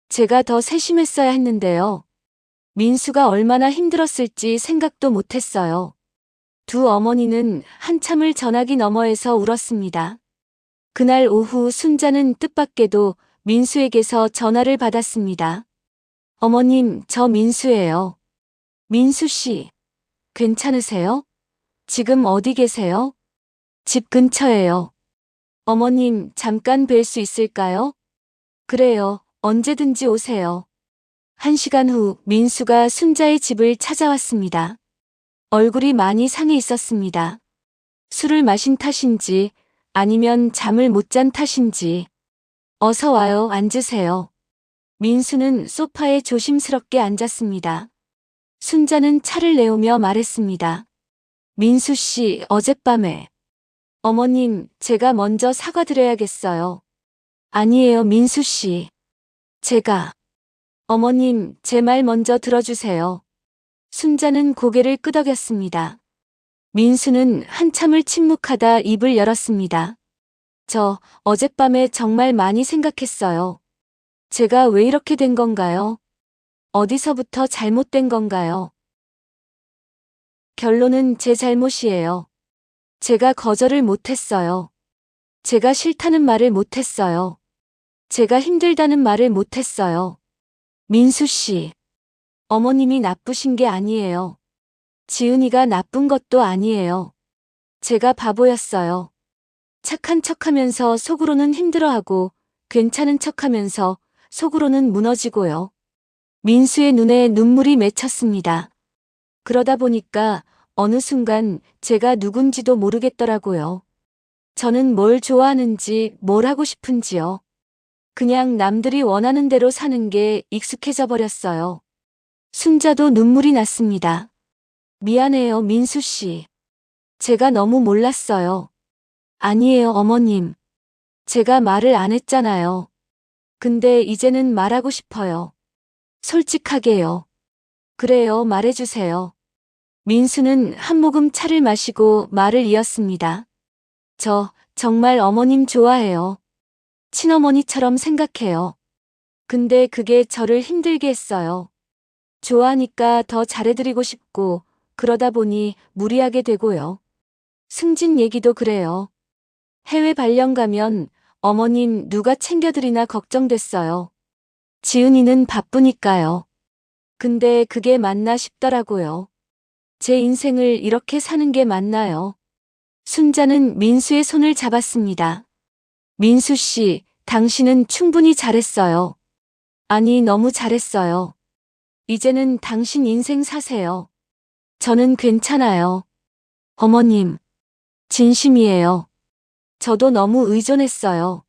제가 더 세심했어야 했는데요. 민수가 얼마나 힘들었을지 생각도 못했어요. 두 어머니는 한참을 전화기 너머에서 울었습니다. 그날 오후 순자는 뜻밖에도 민수에게서 전화를 받았습니다. 어머님, 저 민수예요. 민수 씨, 괜찮으세요? 지금 어디 계세요? 집 근처예요. 어머님, 잠깐 뵐 수 있을까요? 그래요, 언제든지 오세요. 1시간 후 민수가 순자의 집을 찾아왔습니다. 얼굴이 많이 상해 있었습니다. 술을 마신 탓인지 아니면 잠을 못 잔 탓인지. 어서 와요, 앉으세요. 민수는 소파에 조심스럽게 앉았습니다. 순자는 차를 내오며 말했습니다. 민수 씨, 어젯밤에. 어머님, 제가 먼저 사과드려야겠어요. 아니에요, 민수 씨. 제가. 어머님, 제 말 먼저 들어주세요. 순자는 고개를 끄덕였습니다. 민수는 한참을 침묵하다 입을 열었습니다. 저 어젯밤에 정말 많이 생각했어요. 제가 왜 이렇게 된 건가요? 어디서부터 잘못된 건가요? 결론은 제 잘못이에요. 제가 거절을 못했어요. 제가 싫다는 말을 못했어요. 제가 힘들다는 말을 못했어요. 민수 씨, 어머님이 나쁘신 게 아니에요. 지은이가 나쁜 것도 아니에요. 제가 바보였어요. 착한 척하면서 속으로는 힘들어하고 괜찮은 척하면서 속으로는 무너지고요. 민수의 눈에 눈물이 맺혔습니다. 그러다 보니까 어느 순간 제가 누군지도 모르겠더라고요. 저는 뭘 좋아하는지 뭘 하고 싶은지요. 그냥 남들이 원하는 대로 사는 게 익숙해져 버렸어요. 순자도 눈물이 났습니다. 미안해요, 민수 씨. 제가 너무 몰랐어요. 아니에요, 어머님. 제가 말을 안 했잖아요. 근데 이제는 말하고 싶어요. 솔직하게요. 그래요, 말해주세요. 민수는 한 모금 차를 마시고 말을 이었습니다. 저 정말 어머님 좋아해요. 친어머니처럼 생각해요. 근데 그게 저를 힘들게 했어요. 좋아하니까 더 잘해드리고 싶고 그러다 보니 무리하게 되고요. 승진 얘기도 그래요. 해외 발령 가면 어머님 누가 챙겨드리나 걱정됐어요. 지은이는 바쁘니까요. 근데 그게 맞나 싶더라고요. 제 인생을 이렇게 사는 게 맞나요? 순자는 민수의 손을 잡았습니다. 민수 씨, 당신은 충분히 잘했어요. 아니, 너무 잘했어요. 이제는 당신 인생 사세요. 저는 괜찮아요. 어머님, 진심이에요. 저도 너무 의존했어요.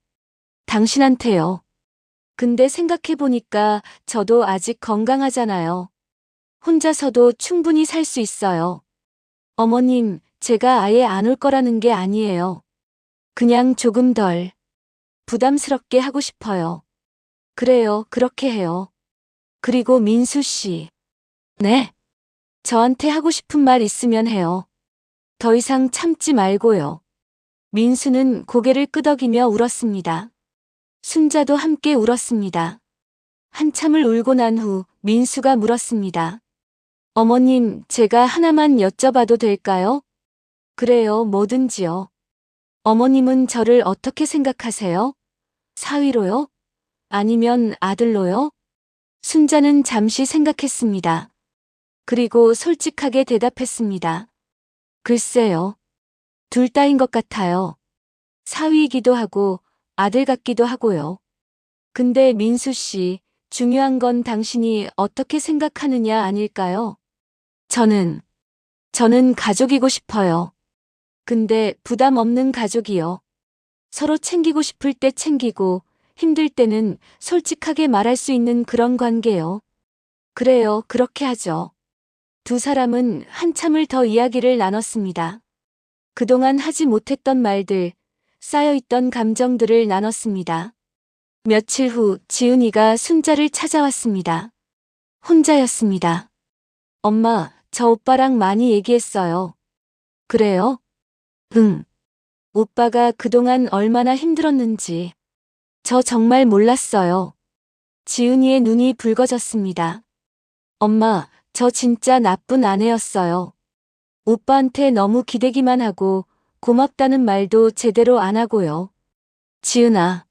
당신한테요. 근데 생각해보니까 저도 아직 건강하잖아요. 혼자서도 충분히 살 수 있어요. 어머님, 제가 아예 안 올 거라는 게 아니에요. 그냥 조금 덜 부담스럽게 하고 싶어요. 그래요, 그렇게 해요. 그리고 민수 씨. 네? 저한테 하고 싶은 말 있으면 해요. 더 이상 참지 말고요. 민수는 고개를 끄덕이며 울었습니다. 순자도 함께 울었습니다. 한참을 울고 난 후 민수가 물었습니다. 어머님, 제가 하나만 여쭤봐도 될까요? 그래요, 뭐든지요. 어머님은 저를 어떻게 생각하세요? 사위로요? 아니면 아들로요? 순자는 잠시 생각했습니다. 그리고 솔직하게 대답했습니다. 글쎄요. 둘 다인 것 같아요. 사위이기도 하고 아들 같기도 하고요. 근데 민수 씨, 중요한 건 당신이 어떻게 생각하느냐 아닐까요? 저는 가족이고 싶어요. 근데 부담 없는 가족이요. 서로 챙기고 싶을 때 챙기고 힘들 때는 솔직하게 말할 수 있는 그런 관계요. 그래요, 그렇게 하죠. 두 사람은 한참을 더 이야기를 나눴습니다. 그동안 하지 못했던 말들, 쌓여있던 감정들을 나눴습니다. 며칠 후 지은이가 순자를 찾아왔습니다. 혼자였습니다. 엄마, 저 오빠랑 많이 얘기했어요. 그래요? 응. 오빠가 그동안 얼마나 힘들었는지. 저 정말 몰랐어요. 지은이의 눈이 붉어졌습니다. 엄마, 저 진짜 나쁜 아내였어요. 오빠한테 너무 기대기만 하고 고맙다는 말도 제대로 안 하고요. 지은아,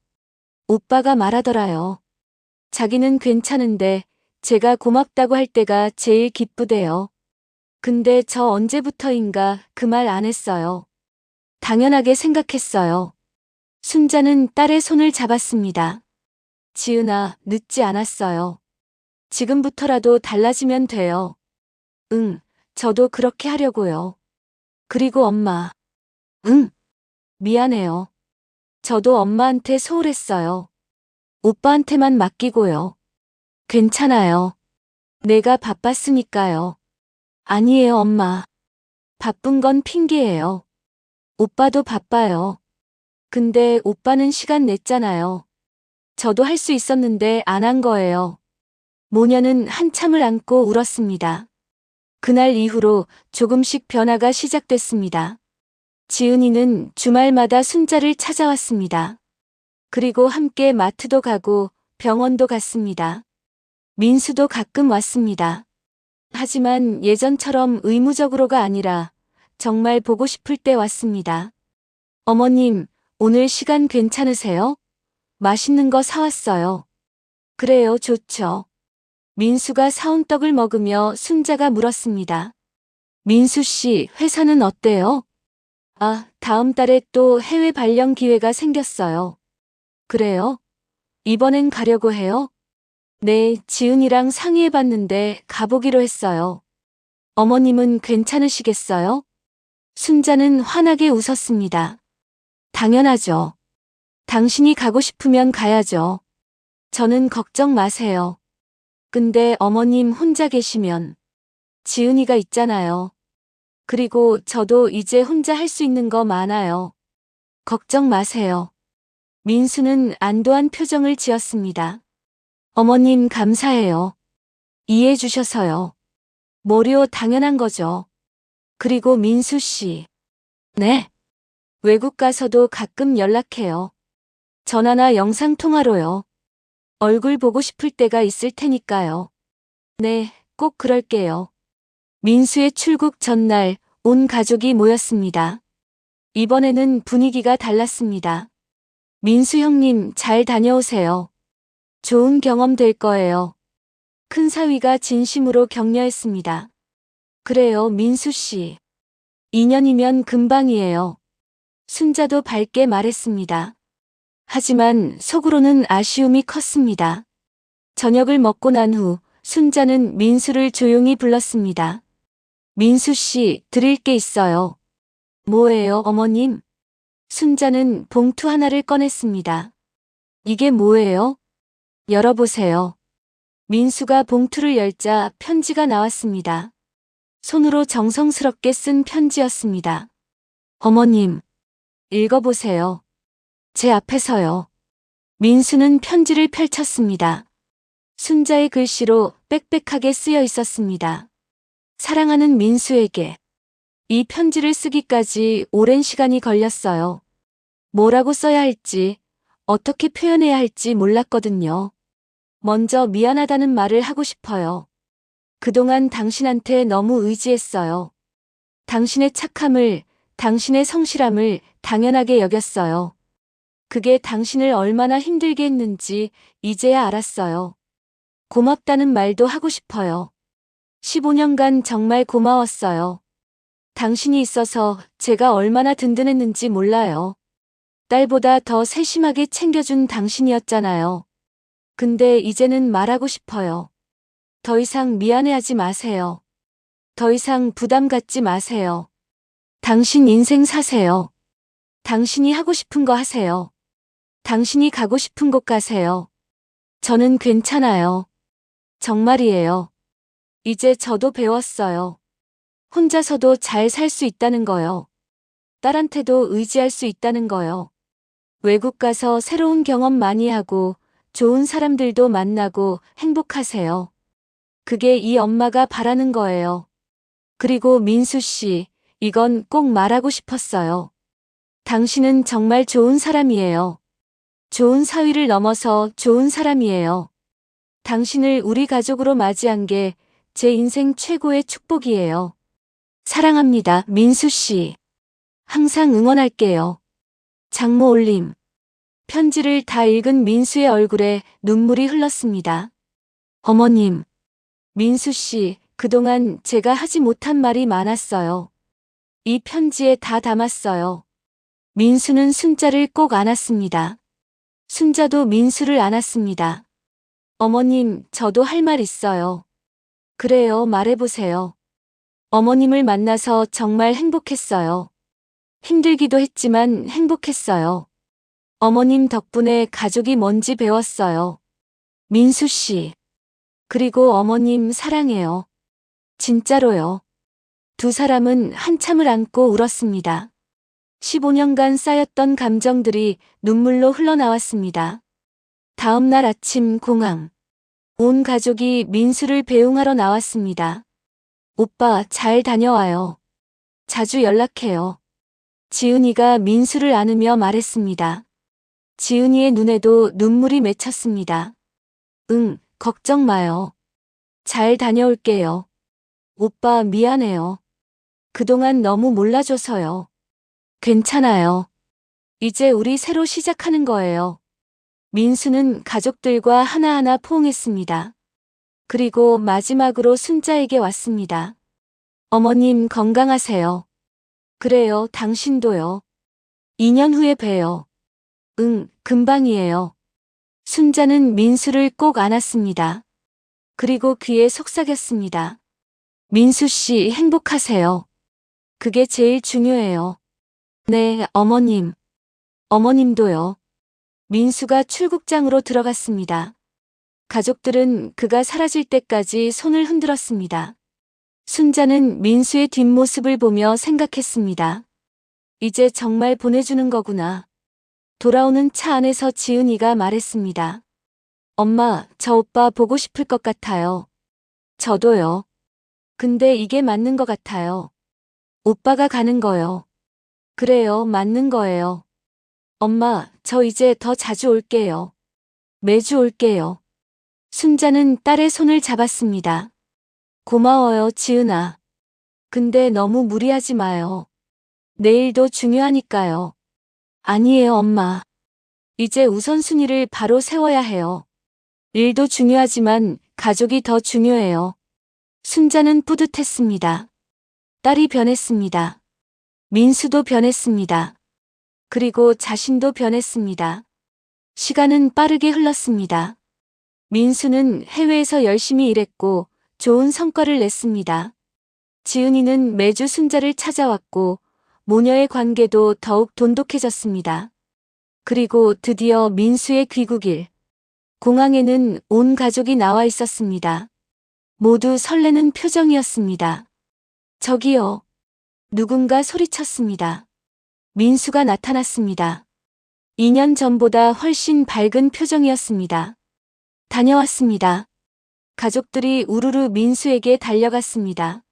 오빠가 말하더라요. 자기는 괜찮은데 제가 고맙다고 할 때가 제일 기쁘대요. 근데 저 언제부터인가 그 말 안 했어요. 당연하게 생각했어요. 순자는 딸의 손을 잡았습니다. 지은아, 늦지 않았어요. 지금부터라도 달라지면 돼요. 응, 저도 그렇게 하려고요. 그리고 엄마. 응, 미안해요. 저도 엄마한테 소홀했어요. 오빠한테만 맡기고요. 괜찮아요. 내가 바빴으니까요. 아니에요, 엄마. 바쁜 건 핑계예요. 오빠도 바빠요. 근데 오빠는 시간 냈잖아요. 저도 할 수 있었는데 안 한 거예요. 모녀는 한참을 안고 울었습니다. 그날 이후로 조금씩 변화가 시작됐습니다. 지은이는 주말마다 순자를 찾아왔습니다. 그리고 함께 마트도 가고 병원도 갔습니다. 민수도 가끔 왔습니다. 하지만 예전처럼 의무적으로가 아니라 정말 보고 싶을 때 왔습니다. 어머님, 오늘 시간 괜찮으세요? 맛있는 거 사왔어요. 그래요, 좋죠. 민수가 사온 떡을 먹으며 순자가 물었습니다. 민수 씨, 회사는 어때요? 아, 다음 달에 또 해외 발령 기회가 생겼어요. 그래요? 이번엔 가려고 해요? 네, 지은이랑 상의해봤는데 가보기로 했어요. 어머님은 괜찮으시겠어요? 순자는 환하게 웃었습니다. 당연하죠. 당신이 가고 싶으면 가야죠. 저는 걱정 마세요. 근데 어머님 혼자 계시면 지은이가 있잖아요. 그리고 저도 이제 혼자 할 수 있는 거 많아요. 걱정 마세요. 민수는 안도한 표정을 지었습니다. 어머님 감사해요. 이해해 주셔서요. 뭐려 당연한 거죠. 그리고 민수 씨. 네. 외국 가서도 가끔 연락해요. 전화나 영상통화로요. 얼굴 보고 싶을 때가 있을 테니까요. 네, 꼭 그럴게요. 민수의 출국 전날 온 가족이 모였습니다. 이번에는 분위기가 달랐습니다. 민수 형님 잘 다녀오세요. 좋은 경험 될 거예요. 큰 사위가 진심으로 격려했습니다. 그래요, 민수 씨. 2년이면 금방이에요. 순자도 밝게 말했습니다. 하지만 속으로는 아쉬움이 컸습니다. 저녁을 먹고 난 후 순자는 민수를 조용히 불렀습니다. 민수 씨, 드릴 게 있어요. 뭐예요, 어머님? 순자는 봉투 하나를 꺼냈습니다. 이게 뭐예요? 열어보세요. 민수가 봉투를 열자 편지가 나왔습니다. 손으로 정성스럽게 쓴 편지였습니다. 어머님, 읽어보세요. 제 앞에서요. 민수는 편지를 펼쳤습니다. 순자의 글씨로 빽빽하게 쓰여 있었습니다. 사랑하는 민수에게. 이 편지를 쓰기까지 오랜 시간이 걸렸어요. 뭐라고 써야 할지, 어떻게 표현해야 할지 몰랐거든요. 먼저 미안하다는 말을 하고 싶어요. 그동안 당신한테 너무 의지했어요. 당신의 착함을, 당신의 성실함을 당연하게 여겼어요. 그게 당신을 얼마나 힘들게 했는지 이제야 알았어요. 고맙다는 말도 하고 싶어요. 15년간 정말 고마웠어요. 당신이 있어서 제가 얼마나 든든했는지 몰라요. 딸보다 더 세심하게 챙겨준 당신이었잖아요. 근데 이제는 말하고 싶어요. 더 이상 미안해하지 마세요. 더 이상 부담 갖지 마세요. 당신 인생 사세요. 당신이 하고 싶은 거 하세요. 당신이 가고 싶은 곳 가세요. 저는 괜찮아요. 정말이에요. 이제 저도 배웠어요. 혼자서도 잘 살 수 있다는 거요. 딸한테도 의지할 수 있다는 거요. 외국 가서 새로운 경험 많이 하고 좋은 사람들도 만나고 행복하세요. 그게 이 엄마가 바라는 거예요. 그리고 민수 씨, 이건 꼭 말하고 싶었어요. 당신은 정말 좋은 사람이에요. 좋은 사위를 넘어서 좋은 사람이에요. 당신을 우리 가족으로 맞이한 게 제 인생 최고의 축복이에요. 사랑합니다, 민수 씨. 항상 응원할게요. 장모 올림. 편지를 다 읽은 민수의 얼굴에 눈물이 흘렀습니다. 어머님, 민수 씨, 그동안 제가 하지 못한 말이 많았어요. 이 편지에 다 담았어요. 민수는 순자를 꼭 안았습니다. 순자도 민수를 안았습니다. 어머님, 저도 할 말 있어요. 그래요, 말해보세요. 어머님을 만나서 정말 행복했어요. 힘들기도 했지만 행복했어요. 어머님 덕분에 가족이 뭔지 배웠어요. 민수 씨. 그리고 어머님 사랑해요. 진짜로요. 두 사람은 한참을 안고 울었습니다. 15년간 쌓였던 감정들이 눈물로 흘러나왔습니다. 다음 날 아침 공항. 온 가족이 민수를 배웅하러 나왔습니다. 오빠 잘 다녀와요. 자주 연락해요. 지은이가 민수를 안으며 말했습니다. 지은이의 눈에도 눈물이 맺혔습니다. 응, 걱정 마요. 잘 다녀올게요. 오빠 미안해요. 그동안 너무 몰라줘서요. 괜찮아요. 이제 우리 새로 시작하는 거예요. 민수는 가족들과 하나하나 포옹했습니다. 그리고 마지막으로 순자에게 왔습니다. 어머님 건강하세요. 그래요, 당신도요. 2년 후에 봬요. 응, 금방이에요. 순자는 민수를 꼭 안았습니다. 그리고 귀에 속삭였습니다. 민수 씨 행복하세요. 그게 제일 중요해요. 네, 어머님. 어머님도요. 민수가 출국장으로 들어갔습니다. 가족들은 그가 사라질 때까지 손을 흔들었습니다. 순자는 민수의 뒷모습을 보며 생각했습니다. 이제 정말 보내주는 거구나. 돌아오는 차 안에서 지은이가 말했습니다. 엄마, 저 오빠 보고 싶을 것 같아요. 저도요. 근데 이게 맞는 것 같아요. 오빠가 가는 거요. 그래요, 맞는 거예요. 엄마, 저 이제 더 자주 올게요. 매주 올게요. 순자는 딸의 손을 잡았습니다. 고마워요, 지은아. 근데 너무 무리하지 마요. 내일도 중요하니까요. 아니에요, 엄마. 이제 우선순위를 바로 세워야 해요. 일도 중요하지만 가족이 더 중요해요. 순자는 뿌듯했습니다. 딸이 변했습니다. 민수도 변했습니다. 그리고 자신도 변했습니다. 시간은 빠르게 흘렀습니다. 민수는 해외에서 열심히 일했고 좋은 성과를 냈습니다. 지은이는 매주 순자를 찾아왔고 모녀의 관계도 더욱 돈독해졌습니다. 그리고 드디어 민수의 귀국일. 공항에는 온 가족이 나와 있었습니다. 모두 설레는 표정이었습니다. 저기요. 누군가 소리쳤습니다. 민수가 나타났습니다. 2년 전보다 훨씬 밝은 표정이었습니다. 다녀왔습니다. 가족들이 우르르 민수에게 달려갔습니다.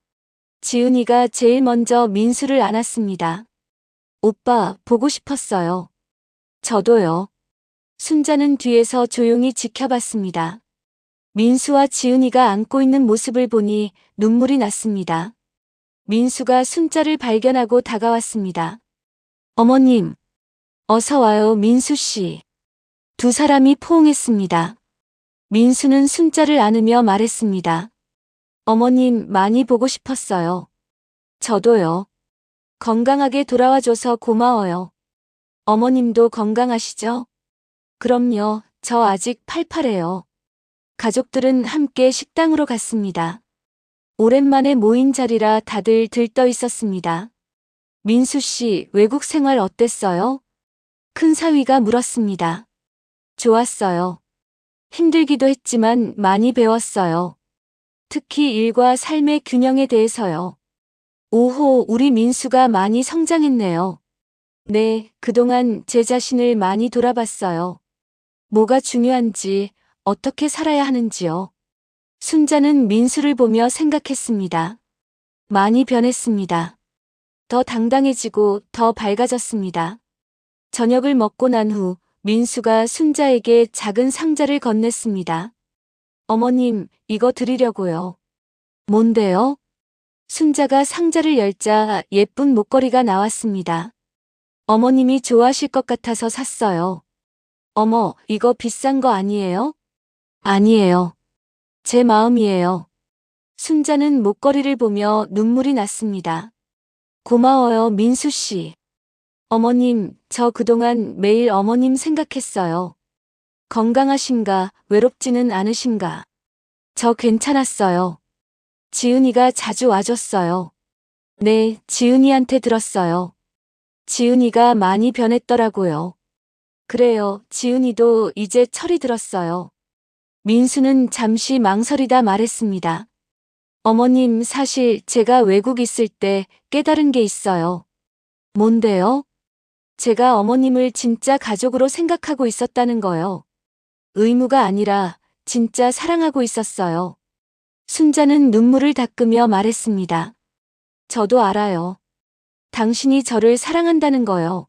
지은이가 제일 먼저 민수를 안았습니다. 오빠, 보고 싶었어요. 저도요. 순자는 뒤에서 조용히 지켜봤습니다. 민수와 지은이가 안고 있는 모습을 보니 눈물이 났습니다. 민수가 순자를 발견하고 다가왔습니다. 어머님, 어서 와요, 민수 씨. 두 사람이 포옹했습니다. 민수는 순자를 안으며 말했습니다. 어머님, 많이 보고 싶었어요. 저도요. 건강하게 돌아와줘서 고마워요. 어머님도 건강하시죠? 그럼요, 저 아직 팔팔해요. 가족들은 함께 식당으로 갔습니다. 오랜만에 모인 자리라 다들 들떠 있었습니다. 민수 씨, 외국 생활 어땠어요? 큰 사위가 물었습니다. 좋았어요. 힘들기도 했지만 많이 배웠어요. 특히 일과 삶의 균형에 대해서요. 오호, 우리 민수가 많이 성장했네요. 네, 그동안 제 자신을 많이 돌아봤어요. 뭐가 중요한지, 어떻게 살아야 하는지요. 순자는 민수를 보며 생각했습니다. 많이 변했습니다. 더 당당해지고 더 밝아졌습니다. 저녁을 먹고 난 후 민수가 순자에게 작은 상자를 건넸습니다. 어머님, 이거 드리려고요. 뭔데요? 순자가 상자를 열자 예쁜 목걸이가 나왔습니다. 어머님이 좋아하실 것 같아서 샀어요. 어머, 이거 비싼 거 아니에요? 아니에요. 제 마음이에요. 순자는 목걸이를 보며 눈물이 났습니다. 고마워요, 민수 씨. 어머님, 저 그동안 매일 어머님 생각했어요. 건강하신가, 외롭지는 않으신가. 저 괜찮았어요. 지은이가 자주 와줬어요. 네, 지은이한테 들었어요. 지은이가 많이 변했더라고요. 그래요, 지은이도 이제 철이 들었어요. 민수는 잠시 망설이다 말했습니다. 어머님, 사실 제가 외국 있을 때 깨달은 게 있어요. 뭔데요? 제가 어머님을 진짜 가족으로 생각하고 있었다는 거요. 의무가 아니라 진짜 사랑하고 있었어요. 순자는 눈물을 닦으며 말했습니다. 저도 알아요. 당신이 저를 사랑한다는 거요.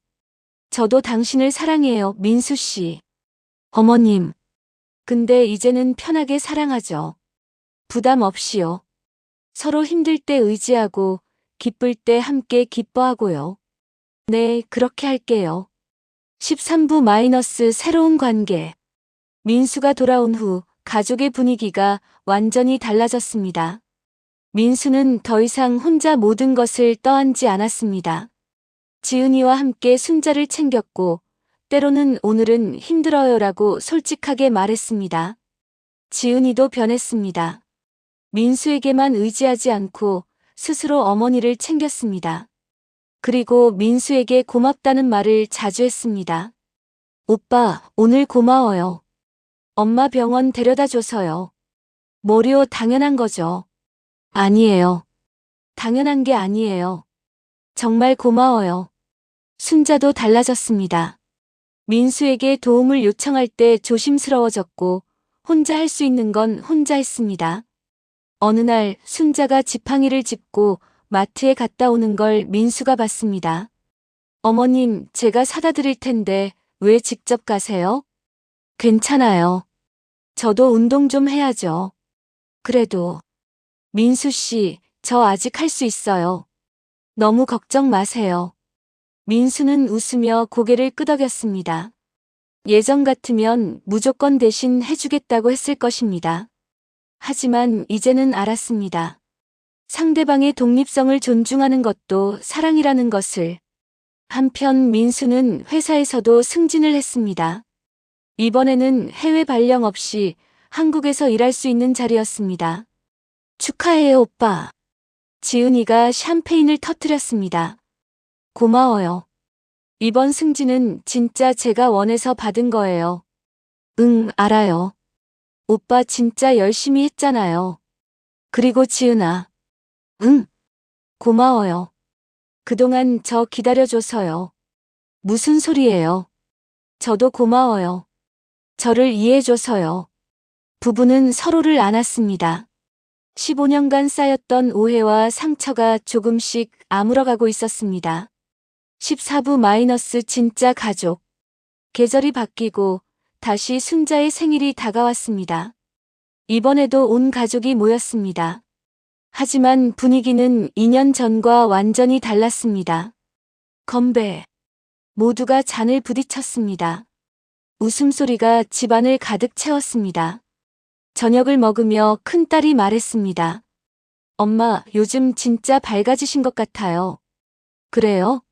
저도 당신을 사랑해요, 민수 씨. 어머님. 근데 이제는 편하게 사랑하죠. 부담 없이요. 서로 힘들 때 의지하고 기쁠 때 함께 기뻐하고요. 네, 그렇게 할게요. 13부- 새로운 관계. 민수가 돌아온 후 가족의 분위기가 완전히 달라졌습니다. 민수는 더 이상 혼자 모든 것을 떠안지 않았습니다. 지은이와 함께 순자를 챙겼고 때로는 오늘은 힘들어요라고 솔직하게 말했습니다. 지은이도 변했습니다. 민수에게만 의지하지 않고 스스로 어머니를 챙겼습니다. 그리고 민수에게 고맙다는 말을 자주 했습니다. 오빠, 오늘 고마워요. 엄마 병원 데려다 줘서요. 뭐요, 당연한 거죠. 아니에요. 당연한 게 아니에요. 정말 고마워요. 순자도 달라졌습니다. 민수에게 도움을 요청할 때 조심스러워졌고 혼자 할 수 있는 건 혼자 했습니다. 어느 날 순자가 지팡이를 짚고 마트에 갔다 오는 걸 민수가 봤습니다. 어머님, 제가 사다 드릴 텐데 왜 직접 가세요? 괜찮아요. 저도 운동 좀 해야죠. 그래도. 민수 씨, 저 아직 할 수 있어요. 너무 걱정 마세요. 민수는 웃으며 고개를 끄덕였습니다. 예전 같으면 무조건 대신 해주겠다고 했을 것입니다. 하지만 이제는 알았습니다. 상대방의 독립성을 존중하는 것도 사랑이라는 것을. 한편 민수는 회사에서도 승진을 했습니다. 이번에는 해외 발령 없이 한국에서 일할 수 있는 자리였습니다. 축하해요, 오빠. 지은이가 샴페인을 터뜨렸습니다. 고마워요. 이번 승진은 진짜 제가 원해서 받은 거예요. 응, 알아요. 오빠 진짜 열심히 했잖아요. 그리고 지은아. 응, 고마워요. 그동안 저 기다려줘서요. 무슨 소리예요? 저도 고마워요. 저를 이해해줘서요. 부부는 서로를 안았습니다. 15년간 쌓였던 오해와 상처가 조금씩 아물어가고 있었습니다. 14부 진짜 가족. 계절이 바뀌고 다시 순자의 생일이 다가왔습니다. 이번에도 온 가족이 모였습니다. 하지만 분위기는 2년 전과 완전히 달랐습니다. 건배. 모두가 잔을 부딪혔습니다. 웃음소리가 집안을 가득 채웠습니다. 저녁을 먹으며 큰딸이 말했습니다. 엄마, 요즘 진짜 밝아지신 것 같아요. 그래요?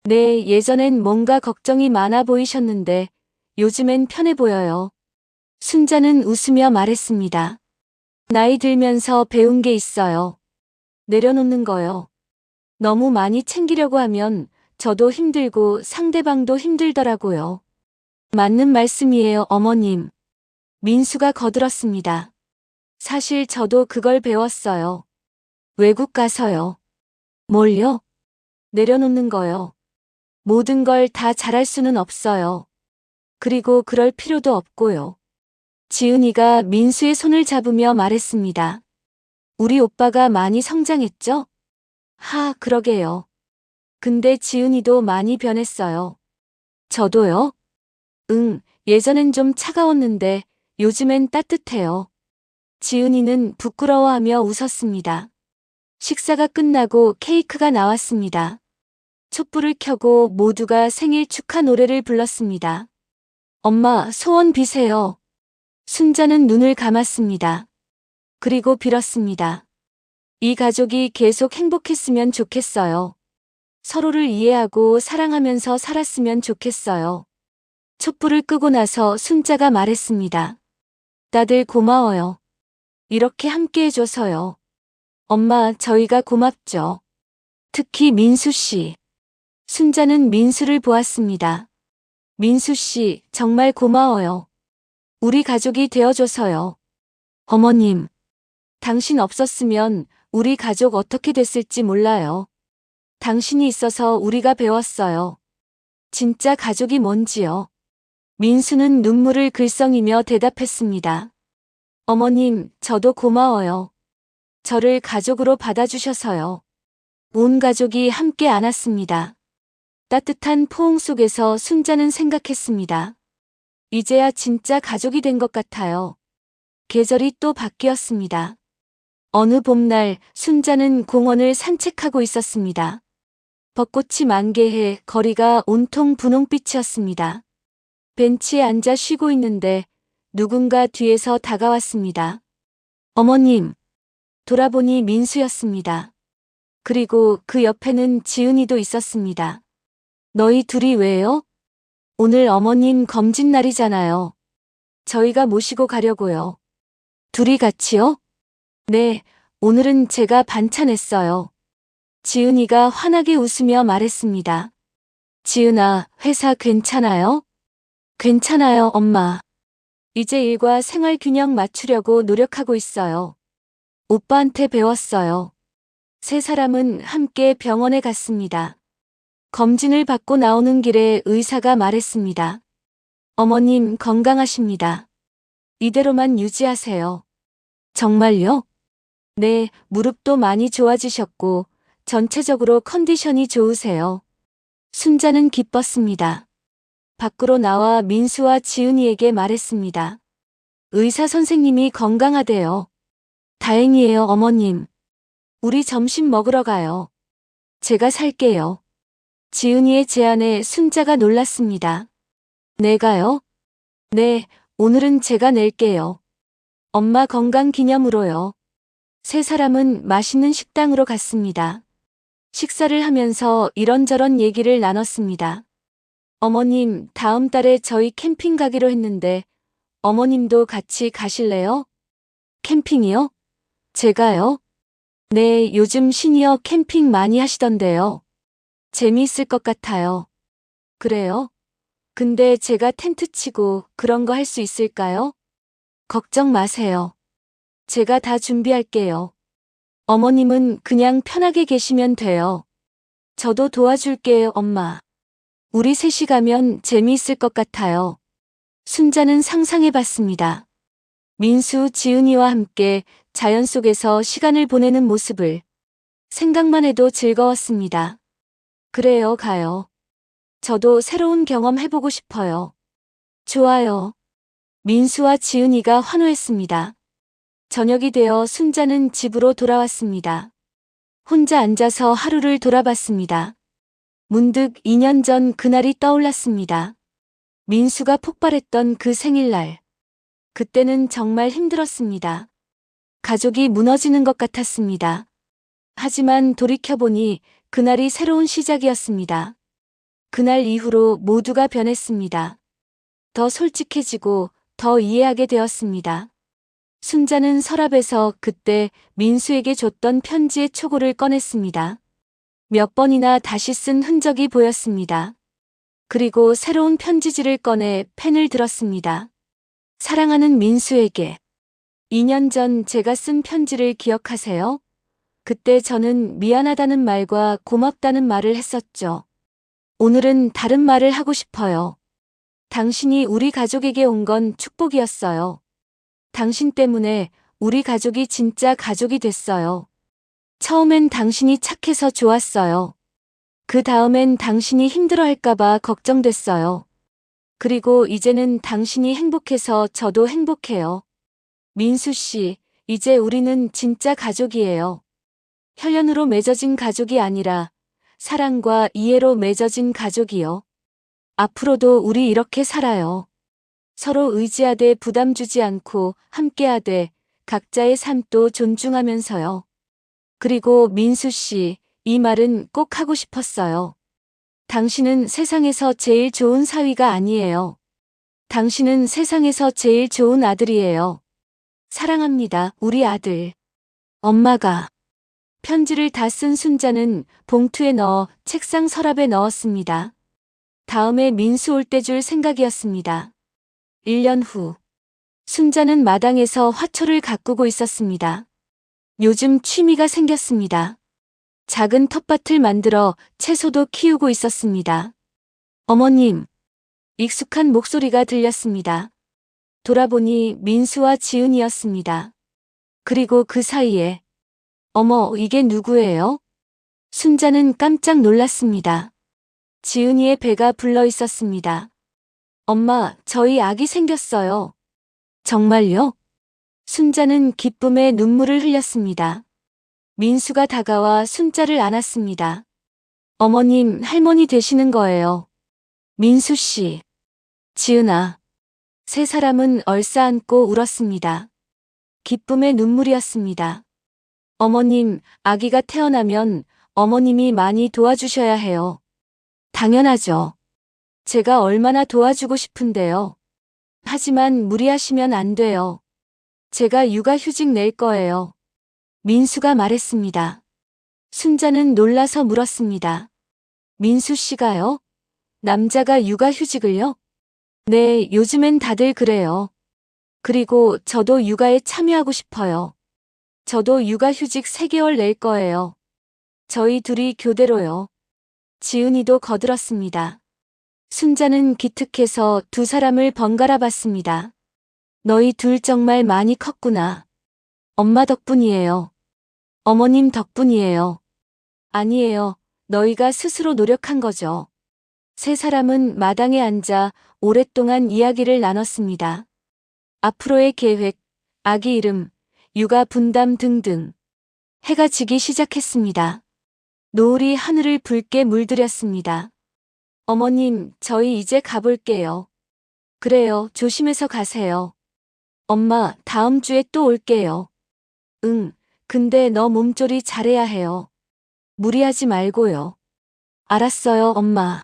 네, 예전엔 뭔가 걱정이 많아 보이셨는데 요즘엔 편해 보여요. 순자는 웃으며 말했습니다. 나이 들면서 배운 게 있어요. 내려놓는 거요. 너무 많이 챙기려고 하면 저도 힘들고 상대방도 힘들더라고요. 맞는 말씀이에요, 어머님. 민수가 거들었습니다. 사실 저도 그걸 배웠어요. 외국 가서요. 뭘요? 내려놓는 거요. 모든 걸 다 잘할 수는 없어요. 그리고 그럴 필요도 없고요. 지은이가 민수의 손을 잡으며 말했습니다. 우리 오빠가 많이 성장했죠? 그러게요. 근데 지은이도 많이 변했어요. 저도요? 응, 예전엔 좀 차가웠는데 요즘엔 따뜻해요. 지은이는 부끄러워하며 웃었습니다. 식사가 끝나고 케이크가 나왔습니다. 촛불을 켜고 모두가 생일 축하 노래를 불렀습니다. 엄마, 소원 비세요. 순자는 눈을 감았습니다. 그리고 빌었습니다. 이 가족이 계속 행복했으면 좋겠어요. 서로를 이해하고 사랑하면서 살았으면 좋겠어요. 촛불을 끄고 나서 순자가 말했습니다. 다들 고마워요. 이렇게 함께 해줘서요. 엄마, 저희가 고맙죠. 특히 민수 씨. 순자는 민수를 보았습니다. 민수 씨, 정말 고마워요. 우리 가족이 되어줘서요. 어머님, 당신 없었으면 우리 가족 어떻게 됐을지 몰라요. 당신이 있어서 우리가 배웠어요. 진짜 가족이 뭔지요. 민수는 눈물을 글썽이며 대답했습니다. 어머님, 저도 고마워요. 저를 가족으로 받아주셔서요. 온 가족이 함께 안았습니다. 따뜻한 포옹 속에서 순자는 생각했습니다. 이제야 진짜 가족이 된 것 같아요. 계절이 또 바뀌었습니다. 어느 봄날 순자는 공원을 산책하고 있었습니다. 벚꽃이 만개해 거리가 온통 분홍빛이었습니다. 벤치에 앉아 쉬고 있는데 누군가 뒤에서 다가왔습니다. 어머님. 돌아보니 민수였습니다. 그리고 그 옆에는 지은이도 있었습니다. 너희 둘이 왜요? 오늘 어머님 검진 날이잖아요. 저희가 모시고 가려고요. 둘이 같이요? 네, 오늘은 제가 반찬했어요. 지은이가 환하게 웃으며 말했습니다. 지은아, 회사 괜찮아요? 괜찮아요, 엄마. 이제 일과 생활 균형 맞추려고 노력하고 있어요. 오빠한테 배웠어요. 세 사람은 함께 병원에 갔습니다. 검진을 받고 나오는 길에 의사가 말했습니다. 어머님 건강하십니다. 이대로만 유지하세요. 정말요? 네, 무릎도 많이 좋아지셨고 전체적으로 컨디션이 좋으세요. 순자는 기뻤습니다. 밖으로 나와 민수와 지은이에게 말했습니다. 의사 선생님이 건강하대요. 다행이에요, 어머님. 우리 점심 먹으러 가요. 제가 살게요. 지은이의 제안에 순자가 놀랐습니다. 내가요? 네, 오늘은 제가 낼게요. 엄마 건강 기념으로요. 세 사람은 맛있는 식당으로 갔습니다. 식사를 하면서 이런저런 얘기를 나눴습니다. 어머님, 다음 달에 저희 캠핑 가기로 했는데 어머님도 같이 가실래요? 캠핑이요? 제가요? 네, 요즘 시니어 캠핑 많이 하시던데요. 재미있을 것 같아요. 그래요? 근데 제가 텐트 치고 그런 거 할 수 있을까요? 걱정 마세요. 제가 다 준비할게요. 어머님은 그냥 편하게 계시면 돼요. 저도 도와줄게요, 엄마. 우리 셋이 가면 재미있을 것 같아요. 순자는 상상해봤습니다. 민수, 지은이와 함께 자연 속에서 시간을 보내는 모습을 생각만 해도 즐거웠습니다. 그래요, 가요. 저도 새로운 경험 해보고 싶어요. 좋아요. 민수와 지은이가 환호했습니다. 저녁이 되어 순자는 집으로 돌아왔습니다. 혼자 앉아서 하루를 돌아봤습니다. 문득 2년 전 그날이 떠올랐습니다. 민수가 폭발했던 그 생일날. 그때는 정말 힘들었습니다. 가족이 무너지는 것 같았습니다. 하지만 돌이켜보니 그날이 새로운 시작이었습니다. 그날 이후로 모두가 변했습니다. 더 솔직해지고 더 이해하게 되었습니다. 순자는 서랍에서 그때 민수에게 줬던 편지의 초고를 꺼냈습니다. 몇 번이나 다시 쓴 흔적이 보였습니다. 그리고 새로운 편지지를 꺼내 펜을 들었습니다. 사랑하는 민수에게 2년 전 제가 쓴 편지를 기억하세요? 그때 저는 미안하다는 말과 고맙다는 말을 했었죠. 오늘은 다른 말을 하고 싶어요. 당신이 우리 가족에게 온 건 축복이었어요. 당신 때문에 우리 가족이 진짜 가족이 됐어요. 처음엔 당신이 착해서 좋았어요. 그 다음엔 당신이 힘들어할까봐 걱정됐어요. 그리고 이제는 당신이 행복해서 저도 행복해요. 민수 씨, 이제 우리는 진짜 가족이에요. 혈연으로 맺어진 가족이 아니라 사랑과 이해로 맺어진 가족이요. 앞으로도 우리 이렇게 살아요. 서로 의지하되 부담 주지 않고 함께하되 각자의 삶도 존중하면서요. 그리고 민수 씨, 이 말은 꼭 하고 싶었어요. 당신은 세상에서 제일 좋은 사위가 아니에요. 당신은 세상에서 제일 좋은 아들이에요. 사랑합니다, 우리 아들. 엄마가 편지를 다 쓴 순자는 봉투에 넣어 책상 서랍에 넣었습니다. 다음에 민수 올 때 줄 생각이었습니다. 1년 후, 순자는 마당에서 화초를 가꾸고 있었습니다. 요즘 취미가 생겼습니다. 작은 텃밭을 만들어 채소도 키우고 있었습니다. 어머님, 익숙한 목소리가 들렸습니다. 돌아보니 민수와 지은이었습니다. 그리고 그 사이에, 어머, 이게 누구예요? 순자는 깜짝 놀랐습니다. 지은이의 배가 불러 있었습니다. 엄마, 저희 아기 생겼어요. 정말요? 순자는 기쁨에 눈물을 흘렸습니다. 민수가 다가와 순자를 안았습니다. 어머님, 할머니 되시는 거예요. 민수 씨, 지은아. 세 사람은 얼싸안고 울었습니다. 기쁨의 눈물이었습니다. 어머님, 아기가 태어나면 어머님이 많이 도와주셔야 해요. 당연하죠. 제가 얼마나 도와주고 싶은데요. 하지만 무리하시면 안 돼요. 제가 육아휴직 낼 거예요. 민수가 말했습니다. 순자는 놀라서 물었습니다. 민수 씨가요? 남자가 육아휴직을요? 네, 요즘엔 다들 그래요. 그리고 저도 육아에 참여하고 싶어요. 저도 육아휴직 3개월 낼 거예요. 저희 둘이 교대로요. 지은이도 거들었습니다. 순자는 기특해서 두 사람을 번갈아 봤습니다. 너희 둘 정말 많이 컸구나. 엄마 덕분이에요. 어머님 덕분이에요. 아니에요. 너희가 스스로 노력한 거죠. 세 사람은 마당에 앉아 오랫동안 이야기를 나눴습니다. 앞으로의 계획, 아기 이름, 육아 분담 등등. 해가 지기 시작했습니다. 노을이 하늘을 붉게 물들였습니다. 어머님, 저희 이제 가볼게요. 그래요. 조심해서 가세요. 엄마, 다음 주에 또 올게요. 응, 근데 너 몸조리 잘해야 해요. 무리하지 말고요. 알았어요, 엄마.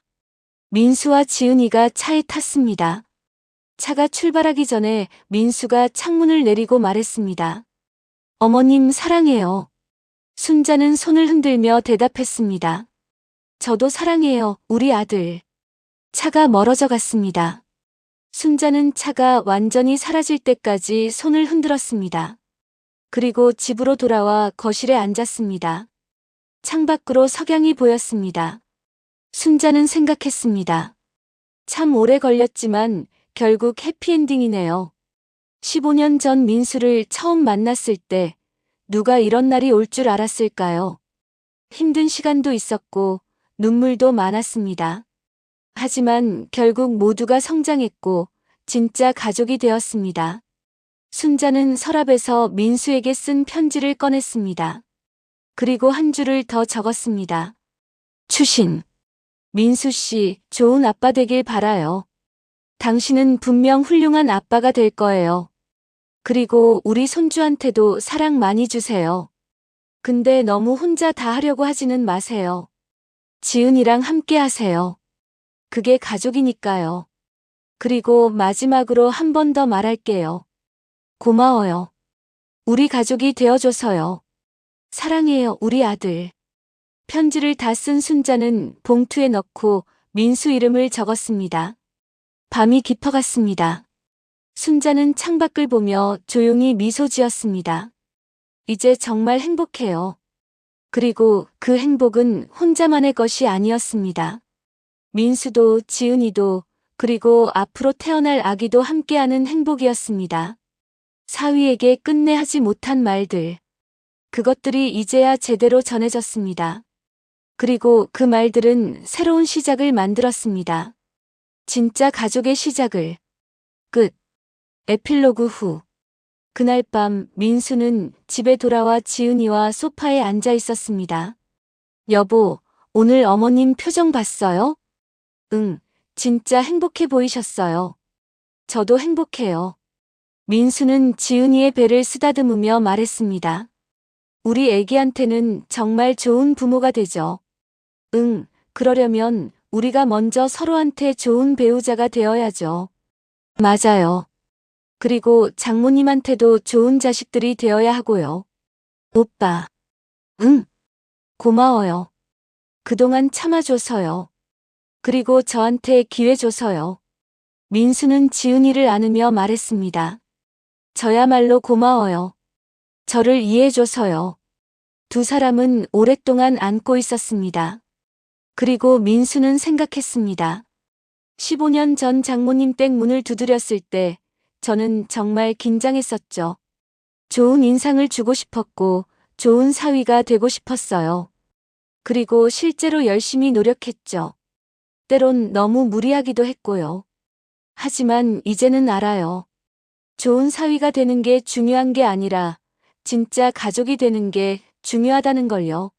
민수와 지은이가 차에 탔습니다. 차가 출발하기 전에 민수가 창문을 내리고 말했습니다. 어머님 사랑해요. 순자는 손을 흔들며 대답했습니다. 저도 사랑해요, 우리 아들. 차가 멀어져 갔습니다. 순자는 차가 완전히 사라질 때까지 손을 흔들었습니다. 그리고 집으로 돌아와 거실에 앉았습니다. 창밖으로 석양이 보였습니다. 순자는 생각했습니다. 참 오래 걸렸지만 결국 해피엔딩이네요. 15년 전 민수를 처음 만났을 때 누가 이런 날이 올 줄 알았을까요? 힘든 시간도 있었고 눈물도 많았습니다. 하지만 결국 모두가 성장했고 진짜 가족이 되었습니다. 순자는 서랍에서 민수에게 쓴 편지를 꺼냈습니다. 그리고 한 줄을 더 적었습니다. 추신. 민수 씨, 좋은 아빠 되길 바라요. 당신은 분명 훌륭한 아빠가 될 거예요. 그리고 우리 손주한테도 사랑 많이 주세요. 근데 너무 혼자 다 하려고 하지는 마세요. 지은이랑 함께 하세요. 그게 가족이니까요. 그리고 마지막으로 한 번 더 말할게요. 고마워요. 우리 가족이 되어줘서요. 사랑해요, 우리 아들. 편지를 다 쓴 순자는 봉투에 넣고 민수 이름을 적었습니다. 밤이 깊어갔습니다. 순자는 창밖을 보며 조용히 미소 지었습니다. 이제 정말 행복해요. 그리고 그 행복은 혼자만의 것이 아니었습니다. 민수도 지은이도 그리고 앞으로 태어날 아기도 함께하는 행복이었습니다. 사위에게 끝내 하지 못한 말들. 그것들이 이제야 제대로 전해졌습니다. 그리고 그 말들은 새로운 시작을 만들었습니다. 진짜 가족의 시작을. 끝. 에필로그 후. 그날 밤 민수는 집에 돌아와 지은이와 소파에 앉아 있었습니다. 여보, 오늘 어머님 표정 봤어요? 응, 진짜 행복해 보이셨어요. 저도 행복해요. 민수는 지은이의 배를 쓰다듬으며 말했습니다. 우리 애기한테는 정말 좋은 부모가 되죠. 응, 그러려면 우리가 먼저 서로한테 좋은 배우자가 되어야죠. 맞아요. 그리고 장모님한테도 좋은 자식들이 되어야 하고요. 오빠. 응, 고마워요. 그동안 참아줘서요. 그리고 저한테 기회 줘서요. 민수는 지은이를 안으며 말했습니다. 저야말로 고마워요. 저를 이해해줘서요. 두 사람은 오랫동안 안고 있었습니다. 그리고 민수는 생각했습니다. 15년 전 장모님 댁 문을 두드렸을 때 저는 정말 긴장했었죠. 좋은 인상을 주고 싶었고 좋은 사위가 되고 싶었어요. 그리고 실제로 열심히 노력했죠. 때론 너무 무리하기도 했고요. 하지만 이제는 알아요. 좋은 사위가 되는 게 중요한 게 아니라 진짜 가족이 되는 게 중요하다는 걸요.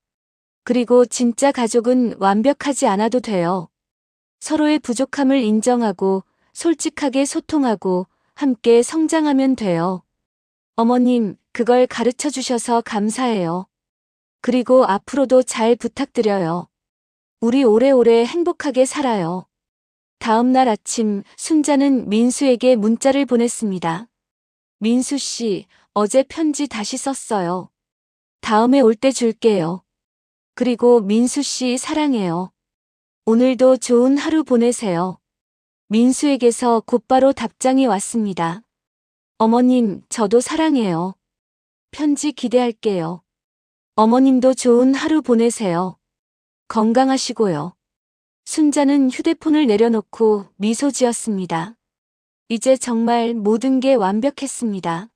그리고 진짜 가족은 완벽하지 않아도 돼요. 서로의 부족함을 인정하고 솔직하게 소통하고 함께 성장하면 돼요. 어머님, 그걸 가르쳐 주셔서 감사해요. 그리고 앞으로도 잘 부탁드려요. 우리 오래오래 행복하게 살아요. 다음 날 아침 순자는 민수에게 문자를 보냈습니다. 민수 씨, 어제 편지 다시 썼어요. 다음에 올 때 줄게요. 그리고 민수 씨 사랑해요. 오늘도 좋은 하루 보내세요. 민수에게서 곧바로 답장이 왔습니다. 어머님, 저도 사랑해요. 편지 기대할게요. 어머님도 좋은 하루 보내세요. 건강하시고요. 순자는 휴대폰을 내려놓고 미소 지었습니다. 이제 정말 모든 게 완벽했습니다.